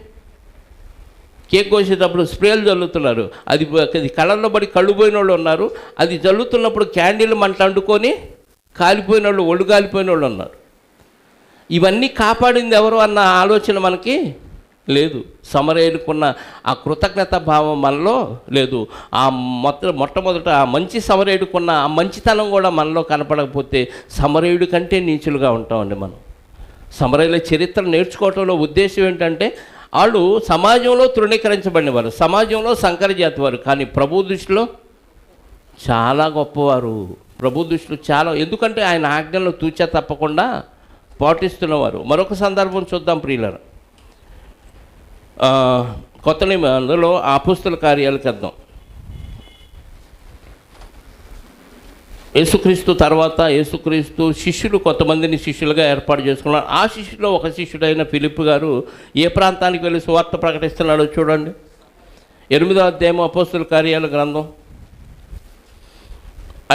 కేక్ కోసేటప్పుడు స్ప్రేలు చల్లుతున్నారు, అది కళ్ళల్లో పడి కళ్ళు పోయిన వాళ్ళు ఉన్నారు. అది చల్లుతున్నప్పుడు క్యాండిల్ మంట అంటుకొని కాలిపోయిన వాళ్ళు, ఒళ్ళు కాలిపోయిన వాళ్ళు ఉన్నారు. ఇవన్నీ కాపాడింది ఎవరు అన్న ఆలోచన మనకి లేదు. సమరయుడుకున్న ఆ కృతజ్ఞత భావం మనలో లేదు. ఆ మొట్టమొదట ఆ మంచి సమరయుడుకున్న ఆ మంచితనం కూడా మనలో కనపడకపోతే సమరయుడి కంటే నీచులుగా ఉంటామండి మనం. సమరయుల చరిత్ర నేర్చుకోవటంలో ఉద్దేశం ఏంటంటే వాళ్ళు సమాజంలో తృణీకరించబడినవారు, సమాజంలో సంకర జాతి వారు, కానీ ప్రభు దృష్టిలో చాలా గొప్పవారు. ప్రభు దృష్టిలో చాలా, ఎందుకంటే ఆయన ఆజ్ఞలను తూచా తప్పకుండా పాటిస్తున్నవారు. మరొక సందర్భం చూద్దాం ప్రియులారా. కొత్త నిబంధనలో అపోస్తల కార్యాలకు వద్దాం. యేసుక్రీస్తు తర్వాత యేసుక్రీస్తు శిష్యులు కొంతమందిని శిష్యులుగా ఏర్పాటు చేసుకున్నారు. ఆ శిష్యులో ఒక శిష్యుడైన ఫిలిప్ గారు ఏ ప్రాంతానికి వెళ్ళి సువార్త ప్రకటిస్తున్నాడో చూడండి. 8వ అధ్యాయం అపోస్తల కార్యాల గ్రంథం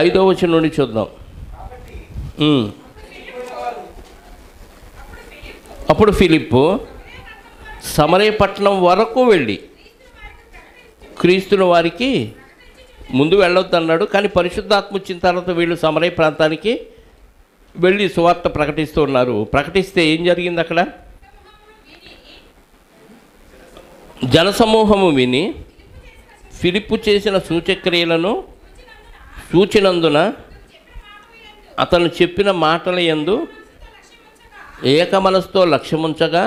5వ వచనం నుండి చూద్దాం. అప్పుడు ఫిలిప్పు సమరయ పట్టణం వరకు వెళ్ళి క్రీస్తుని వారికి ముందు వెళ్ళొద్దు అన్నాడు. కానీ పరిశుద్ధాత్మ వచ్చిన తర్వాత వీళ్ళు సమరయ ప్రాంతానికి వెళ్ళి సువార్త ప్రకటిస్తూ ఉన్నారు. ప్రకటిస్తే ఏం జరిగింది? అక్కడ జనసమూహము విని ఫిలిప్పు చేసిన సూచక్రియలను చూచినందున అతను చెప్పిన మాటల యందు ఏక మనసుతో లక్ష్యముంచగా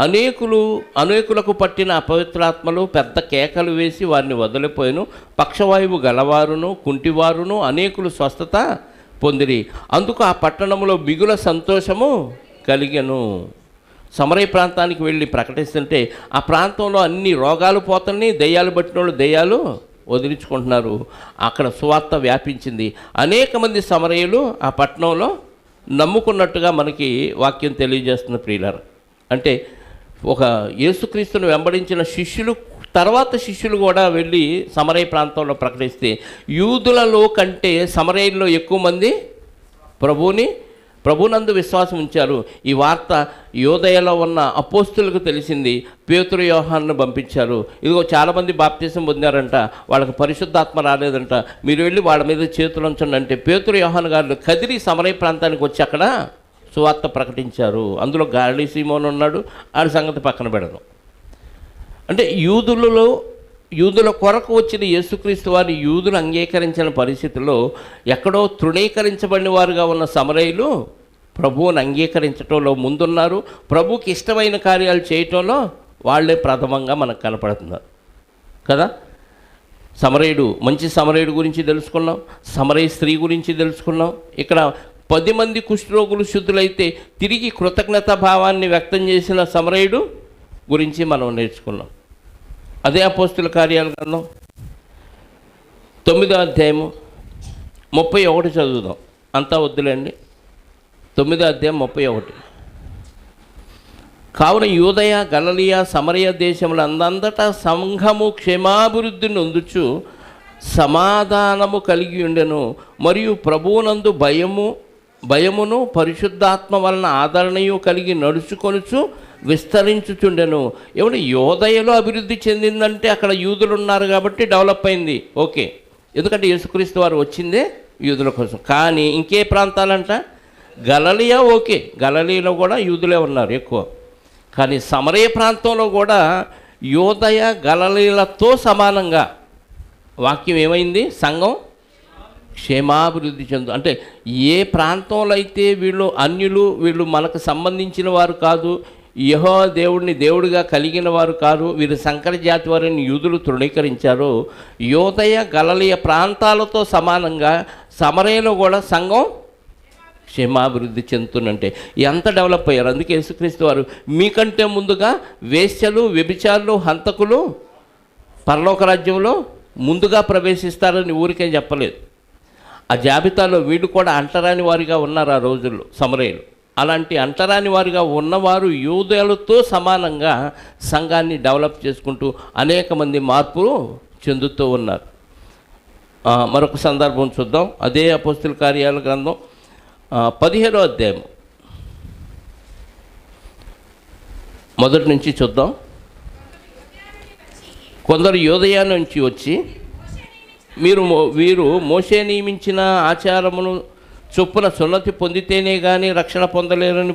అనేకులకు పట్టిన అపవిత్రాత్మలు పెద్ద కేకలు వేసి వారిని వదిలిపోయాను. పక్షవాయువు గలవారును కుంటివారును అనేకులు స్వస్థత పొందిరి. అందుకు ఆ పట్టణంలో మిగుల సంతోషము కలిగెను. సమరయ ప్రాంతానికి వెళ్ళి ప్రకటిస్తుంటే ఆ ప్రాంతంలో అన్ని రోగాలు పోతున్నాయి, దెయ్యాలు పట్టిన వాళ్ళు దెయ్యాలు వదిలించుకుంటున్నారు. అక్కడ సువార్త వ్యాపించింది. అనేక మంది సమరయులు ఆ పట్టణంలో నమ్ముకున్నట్టుగా మనకి వాక్యం తెలియజేస్తున్న ప్రియులారా. అంటే ఒక యేసుక్రీస్తును వెంబడించిన శిష్యులు తర్వాత శిష్యులు కూడా వెళ్ళి సమరయ ప్రాంతంలో ప్రకటిస్తే యూదులలో కంటే సమరయుల్లో ఎక్కువ మంది ప్రభునందు విశ్వాసం ఉంచారు. ఈ వార్త యోదయలో ఉన్న అపోస్తులకు తెలిసింది. పేతురు యోహానును పంపించారు. ఇదిగో చాలామంది బాప్తిసం పొందారంట, వాళ్ళకి పరిశుద్ధాత్మ రాలేదంట, మీరు వెళ్ళి వాళ్ళ మీద చేతులు ఉంచండి అంటే పేతురు యోహాను గారు కదిరి సమరయ ప్రాంతానికి వచ్చి అక్కడ సువార్త ప్రకటించారు. అందులో గాలి సీమోన్ ఉన్నాడు, ఆడి సంగతి పక్కన పెడదాం. అంటే యూదుల కొరకు వచ్చిన యేసుక్రీస్తు వారిని యూదులు అంగీకరించిన పరిస్థితుల్లో ఎక్కడో తృణీకరించబడిన వారుగా ఉన్న సమరయులు ప్రభువుని అంగీకరించడంలో ముందున్నారు. ప్రభువుకి ఇష్టమైన కార్యాలు చేయటంలో వాళ్ళే ప్రథమంగా మనకు కనపడుతున్నారు కదా. సమరయుడు, మంచి సమరయుడు గురించి తెలుసుకున్నాం, సమరయ స్త్రీ గురించి తెలుసుకున్నాం. ఇక్కడ 10 మంది కుష్ఠరోగులు శుద్ధులైతే తిరిగి కృతజ్ఞతా భావాన్ని వ్యక్తం చేసిన సమరయుడు గురించి మనం నేర్చుకున్నాం. అదే అపోస్తుల కార్యాల గ్రంథం 9వ అధ్యాయము 31 చదువుదాం. అంతా వద్దులేండి. 9వ అధ్యాయం 31. కావున యూదయ గలిలయ సమరయ దేశముల అందంతటా సంఘము క్షేమాభివృద్ధిని నొందుచు సమాధానము కలిగి ఉండెను. మరియు ప్రభువునందు భయమును పరిశుద్ధాత్మ వలన ఆదరణయు కలిగి నడుచుకొనుచు విస్తరించుచుండెను. ఏమంటే యోదయలో అభివృద్ధి చెందిందంటే అక్కడ యూదులు ఉన్నారు కాబట్టి డెవలప్ అయింది. ఓకే, ఎందుకంటే యేసుక్రీస్తు వారు వచ్చిందే యూదుల కోసం. కానీ ఇంకే ప్రాంతాలంట గలిలయ, ఓకే గలిలయలో కూడా యూదులే ఉన్నారు ఎక్కువ. కానీ సమరయ ప్రాంతంలో కూడా యోదయ గలిలయలతో సమానంగా వాక్యం ఏమైంది? సంఘం క్షేమాభివృద్ధి చెందు. అంటే ఏ ప్రాంతంలో అయితే వీళ్ళు అన్యులు, వీళ్ళు మనకు సంబంధించిన వారు కాదు, యెహోవా దేవుడిని దేవుడిగా కలిగిన వారు కాదు, వీరు సంకర జాతి వారిని యూదులు తృణీకరించారు. యోదయ గలిలయ ప్రాంతాలతో సమానంగా సమరయలో కూడా సంఘం క్షేమాభివృద్ధి చెందుతుందంటే ఎంత డెవలప్ అయ్యారు. అందుకే యేసుక్రీస్తు వారు మీకంటే ముందుగా వేశ్యలు, వ్యభిచారులు, హంతకులు పరలోక రాజ్యంలో ముందుగా ప్రవేశిస్తారని ఊరికే చెప్పలేదు. ఆ జాబితాలో వీళ్ళు కూడా అంటరాని వారిగా ఉన్నారు ఆ రోజుల్లో సమరయులు. అలాంటి అంటరాని వారిగా ఉన్నవారు యూదులతో సమానంగా సంఘాన్ని డెవలప్ చేసుకుంటూ అనేక మంది మార్పులు చెందుతూ ఉన్నారు. మరొక సందర్భం చూద్దాం. అదే అపోస్తుల కార్యాల గ్రంథం 15వ అధ్యాయం మొదటి నుంచి చూద్దాం. కొందరు యోదయ నుంచి వచ్చి వీరు మోషే నియమించిన ఆచారమును చొప్పున సున్నతి పొందితేనే కానీ రక్షణ పొందలేరని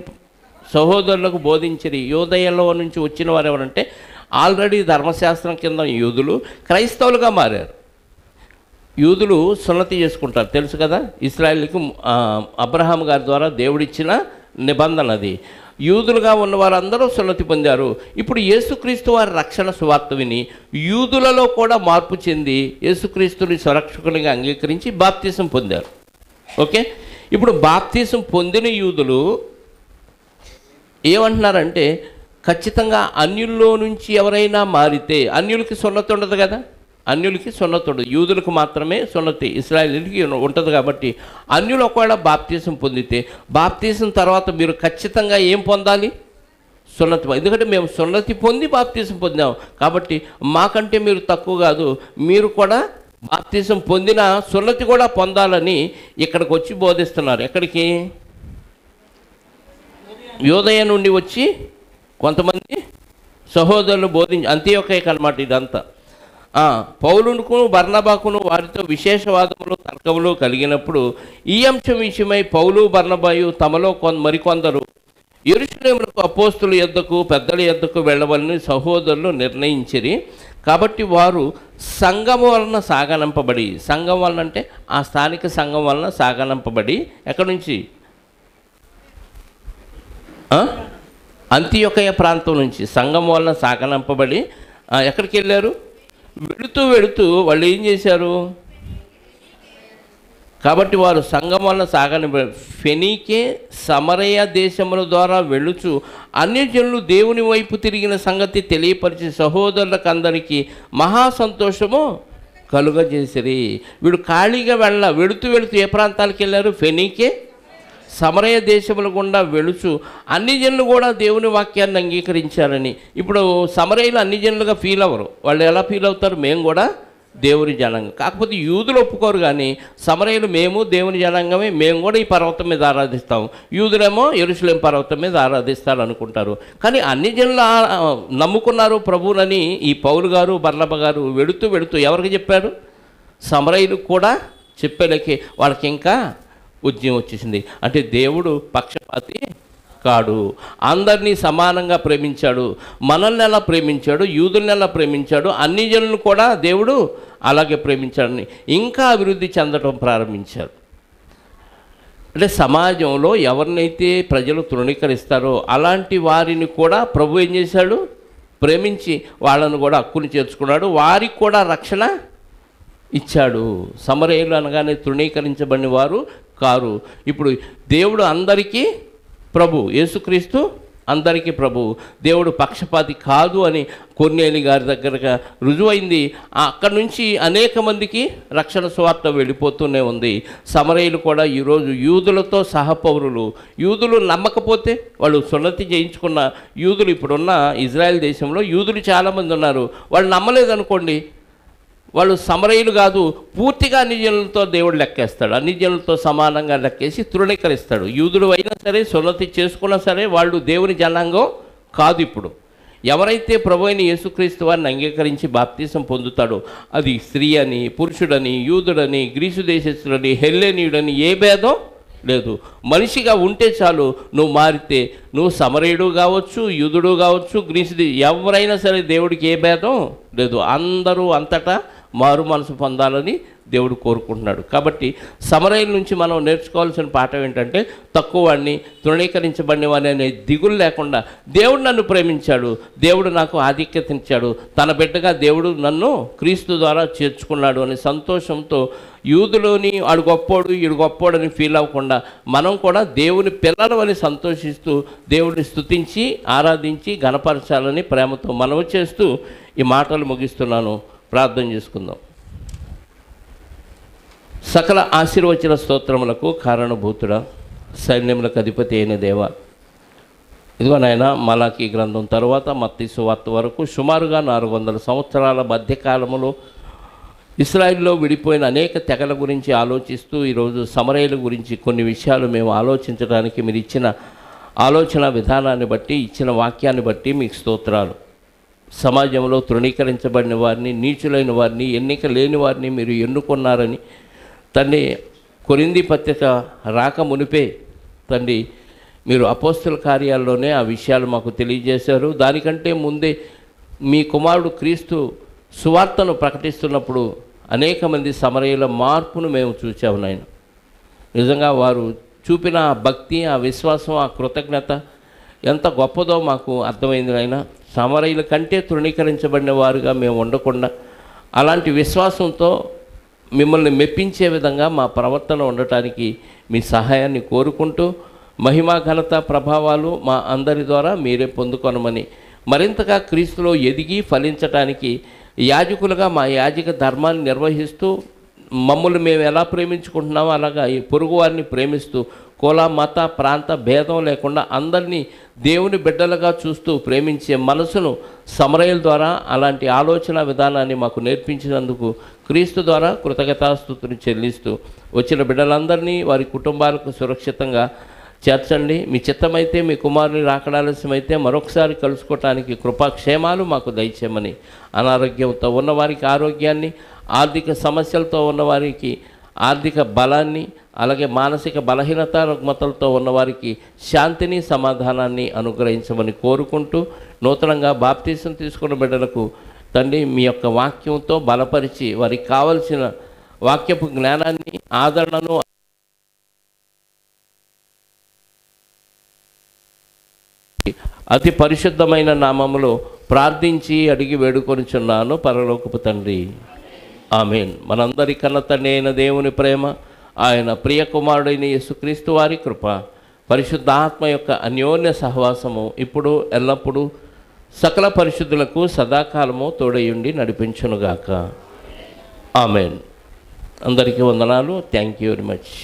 సహోదరులకు బోధించిరి. యోదయలో నుంచి వచ్చిన వారు ఎవరంటే ఆల్రెడీ ధర్మశాస్త్రం కింద యూదులు క్రైస్తవులుగా మారారు. యూదులు సున్నతి చేసుకుంటారు, తెలుసు కదా. ఇశ్రాయేలుకి అబ్రహాం గారి ద్వారా దేవుడిచ్చిన నిబంధన అది. యూదులుగా ఉన్న వారందరూ సున్నతి పొందారు. ఇప్పుడు యేసుక్రీస్తు వారి రక్షణ సువార్త విని యూదులలో కూడా మార్పు చెంది యేసుక్రీస్తుని సురక్షకునిగా అంగీకరించి బాప్తిసం పొందారు. ఓకే, ఇప్పుడు బాప్తిసం పొందిన యూదులు ఏమంటున్నారంటే ఖచ్చితంగా అన్యుల్లో నుంచి ఎవరైనా మారితే, అన్యులకి సున్నతి ఉండదు కదా, అన్యులకి సున్నతి ఉండదు, యూదులకు మాత్రమే సున్నతి ఇశ్రాయేలుకి ఉంటుంది. కాబట్టి అన్యులు ఒకవేళ బాప్తీసం పొందితే బాప్తీసం తర్వాత మీరు ఖచ్చితంగా ఏం పొందాలి? సున్నతి. ఎందుకంటే మేము సున్నతి పొంది బాప్తీసం పొందాం కాబట్టి మాకంటే మీరు తక్కువ కాదు, మీరు కూడా బాప్తీసం పొందిన సున్నతి కూడా పొందాలని ఇక్కడికి వచ్చి బోధిస్తున్నారు. ఎక్కడికి? యూదయ నుండి వచ్చి కొంతమంది సహోదరులు అంతియొక్కయ్యకు అన్నమాట ఇదంతా. పౌలునుకు బర్నబాకును వారితో విశేషవాదములు తర్కములు కలిగినప్పుడు ఈ అంశం విషయమై పౌలు బర్నబాయు తమలో మరికొందరు యెరూషలేమునకు అపోస్తుల యొద్దకు పెద్దల యొద్దకు వెళ్ళవలని సహోదరులు నిర్ణయించిరి. కాబట్టి వారు సంఘము వలన సాగనంపబడి, సంఘం వలన అంటే ఆ స్థానిక సంఘం వలన సాగనంపబడి, ఎక్కడి నుంచి? అంతియొక్కయ ప్రాంతం నుంచి సంఘం వలన సాగనంపబడి ఎక్కడికి వెళ్ళారు? వెళుతూ వాళ్ళు ఏం చేశారు? కాబట్టి వారు సంఘం వలన సాగని ఫెనీకే సమరయ దేశముల ద్వారా వెళ్ళుచు అన్యజనులు దేవుని వైపు తిరిగిన సంగతి తెలియపరిచి సహోదరులకు అందరికీ మహా సంతోషము కలుగజేసిరి. వీడు ఖాళీగా వెళుతూ ఏ ప్రాంతాలకు వెళ్ళారు? ఫెనీకే సమరయ దేశముల గుండా వెళుచు అన్ని జనులు కూడా దేవుని వాక్యాన్ని అంగీకరించారని. ఇప్పుడు సమరయులు అన్ని జనులుగా ఫీల్ అవ్వరు. వాళ్ళు ఎలా ఫీల్ అవుతారు? మేము కూడా దేవుని జనాంగం. కాకపోతే యూదులు ఒప్పుకోరు, కానీ సమరయులు మేము దేవుని జనాంగమే, మేము కూడా ఈ పర్వతం మీద ఆరాధిస్తాం, యూదులేమో యెరూషలేము పర్వతం మీద ఆరాధిస్తారు అనుకుంటారు. కానీ అన్ని జనులు నమ్ముకున్నారు ప్రభువునని ఈ పౌలు గారు బర్నబా గారు వెళుతూ ఎవరికి చెప్పారు? సమరయులు కూడా చెప్పేలకి వాళ్ళకి ఇంకా ఉద్యమం వచ్చేసింది. అంటే దేవుడు పక్షపాతి కాడు, అందరినీ సమానంగా ప్రేమించాడు. మనల్ని ఎలా ప్రేమించాడు, యూదుల్ని ఎలా ప్రేమించాడు, అన్ని జనులను కూడా దేవుడు అలాగే ప్రేమించాడని ఇంకా అభివృద్ధి చెందడం ప్రారంభించారు. అంటే సమాజంలో ఎవరినైతే ప్రజలు తృణీకరిస్తారో అలాంటి వారిని కూడా ప్రభు ఏం చేశాడు? ప్రేమించి వాళ్ళను కూడా హక్కుని చేర్చుకున్నాడు, వారికి కూడా రక్షణ ఇచ్చాడు. సమరయులు అనగానే తృణీకరించబడిన వారు కారు. ఇప్పుడు దేవుడు అందరికీ ప్రభు, యేసుక్రీస్తు అందరికీ ప్రభు, దేవుడు పక్షపాతి కాదు అని కొర్నేలి గారి దగ్గరగా రుజువైంది. అక్కడి నుంచి అనేక మందికి రక్షణ సువార్త వెళ్ళిపోతూనే ఉంది. సమరయులు కూడా ఈరోజు యూదులతో సహపౌరులు. యూదులు నమ్మకపోతే వాళ్ళు సున్నతి చేయించుకున్న యూదులు ఇప్పుడున్న ఇజ్రాయెల్ దేశంలో యూదులు చాలామంది ఉన్నారు. వాళ్ళు నమ్మలేదనుకోండి, వాళ్ళు సమరయులు కాదు, పూర్తిగా అన్ని జనులతో దేవుడు లెక్కేస్తాడు, అన్ని జనులతో సమానంగా లెక్కేసి తృణీకరిస్తాడు. యూదులు అయినా సరే, సున్నతి చేసుకున్నా సరే వాళ్ళు దేవుని జనాంగం కాదు. ఇప్పుడు ఎవరైతే ప్రభు అయిన యేసుక్రీస్తు వారిని అంగీకరించి బాప్తీసం పొందుతాడో అది స్త్రీ అని, పురుషుడని, యూదుడని, గ్రీసు దేశస్తుడని, హెల్లెనీయుడని ఏ భేదం లేదు. మనిషిగా ఉంటే చాలు, నువ్వు మారితే నువ్వు సమరయుడు కావచ్చు, యూదుడు కావచ్చు, గ్రీసు ఎవరైనా సరే దేవుడికి ఏ భేదం లేదు. అందరూ అంతటా మారు మనసు పొందాలని దేవుడు కోరుకుంటున్నాడు. కాబట్టి సమరయుల నుంచి మనం నేర్చుకోవాల్సిన పాఠం ఏంటంటే, తక్కువ వాడిని, తృణీకరించబడిన వాడిని అనే దిగులు లేకుండా దేవుడు నన్ను ప్రేమించాడు, దేవుడు నాకు ఆధిక్యతనిచ్చాడు, తన బిడ్డగా దేవుడు నన్ను క్రీస్తు ద్వారా చేర్చుకున్నాడు అనే సంతోషంతో యూదులోని ఆడు గొప్పోడు ఈడు గొప్పోడని ఫీల్ అవ్వకుండా మనం కూడా దేవుని పిల్లలు అని సంతోషిస్తూ దేవుడిని స్తుతించి ఆరాధించి ఘనపరచాలని ప్రేమతో మనవి చేస్తూ ఈ మాటలు ముగిస్తున్నాను. ప్రార్థన చేసుకుందాం. సకల ఆశీర్వచన స్తోత్రములకు కారణభూతుడా, సైన్యములకు అధిపతి అయిన దేవా, ఇదిగో నాయన మలాకీ గ్రంథం తర్వాత మత్తయి సువార్త వరకు సుమారుగా 400 సంవత్సరాల మధ్యకాలంలో ఇశ్రాయేలులో విడిపోయిన అనేక తెగల గురించి ఆలోచిస్తూ ఈరోజు సమరయుల గురించి కొన్ని విషయాలు మేము ఆలోచించడానికి మీరు ఇచ్చిన ఆలోచన విధానాన్ని బట్టి, ఇచ్చిన వాక్యాన్ని బట్టి మీకు స్తోత్రాలు. సమాజంలో తృణీకరించబడిన వారిని, నీచులైన వారిని, ఎన్నిక లేని వారిని మీరు ఎన్నుకున్నారని తండ్రి, కొరింథీ పత్రిక రాక మునిపే తండ్రి మీరు అపోస్తుల కార్యాల్లోనే ఆ విషయాలు మాకు తెలియజేశారు. దానికంటే ముందే మీ కుమారుడు క్రీస్తు సువార్తను ప్రకటిస్తున్నప్పుడు అనేక మంది సమరయుల మార్పును మేము చూసాము నాయన. నిజంగా వారు చూపిన ఆ భక్తి, ఆ విశ్వాసం, ఆ కృతజ్ఞత ఎంత గొప్పదో మాకు అర్థమైంది నాయన. సమరయుల కంటే తృణీకరించబడిన వారుగా మేము ఉండకుండా అలాంటి విశ్వాసంతో మిమ్మల్ని మెప్పించే విధంగా మా ప్రవర్తన ఉండటానికి మీ సహాయాన్ని కోరుకుంటూ, మహిమా ఘనత ప్రభావాలు మా అందరి ద్వారా మీరే పొందుకొనమని, మరింతగా క్రీస్తులో ఎదిగి ఫలించటానికి యాజకులుగా మా యాజక ధర్మాన్ని నిర్వహిస్తూ మమ్మల్ని మేము ఎలా ప్రేమించుకుంటున్నామో అలాగా ఈ పొరుగు వారిని ప్రేమిస్తూ, కుల మత ప్రాంత భేదం లేకుండా అందరినీ దేవుని బిడ్డలుగా చూస్తూ ప్రేమించే మనసును సమరయుల ద్వారా అలాంటి ఆలోచన విధానాన్ని మాకు నేర్పించినందుకు క్రీస్తు ద్వారా కృతజ్ఞతాస్తుతిని చెల్లిస్తూ, వచ్చిన బిడ్డలందరినీ వారి కుటుంబాలకు సురక్షితంగా చేర్చండి. మీ చిత్తమైతే మీ కుమారుని రాకడాలస్యమైతే మరొకసారి కలుసుకోవటానికి కృపాక్షేమాలు మాకు దయచేయమని, అనారోగ్యంతో ఉన్నవారికి ఆరోగ్యాన్ని, ఆర్థిక సమస్యలతో ఉన్నవారికి ఆర్థిక బలాన్ని, అలాగే మానసిక బలహీనత రుగ్మతలతో ఉన్నవారికి శాంతిని, సమాధానాన్ని అనుగ్రహించమని కోరుకుంటూ, నూతనంగా బాప్తీసం తీసుకున్న బిడ్డలకు తండ్రి మీ యొక్క వాక్యంతో బలపరిచి వారికి కావలసిన వాక్యపు జ్ఞానాన్ని, ఆదరణను అతి పరిశుద్ధమైన నామములో ప్రార్థించి అడిగి వేడుకొనిచున్నాను పరలోకపు తండ్రి. ఆమేన్. మనందరి కన్న తండ్రి అయిన దేవుని ప్రేమ, ఆయన ప్రియ కుమారుడైన యేసుక్రీస్తు వారి కృప, పరిశుద్ధాత్మ యొక్క అన్యోన్య సహవాసము ఇప్పుడు ఎల్లప్పుడూ సకల పరిశుద్ధులకు సదాకాలము తోడయుండి నడిపించునుగాక. ఆమేన్. అందరికీ వందనాలు. Thank you very much.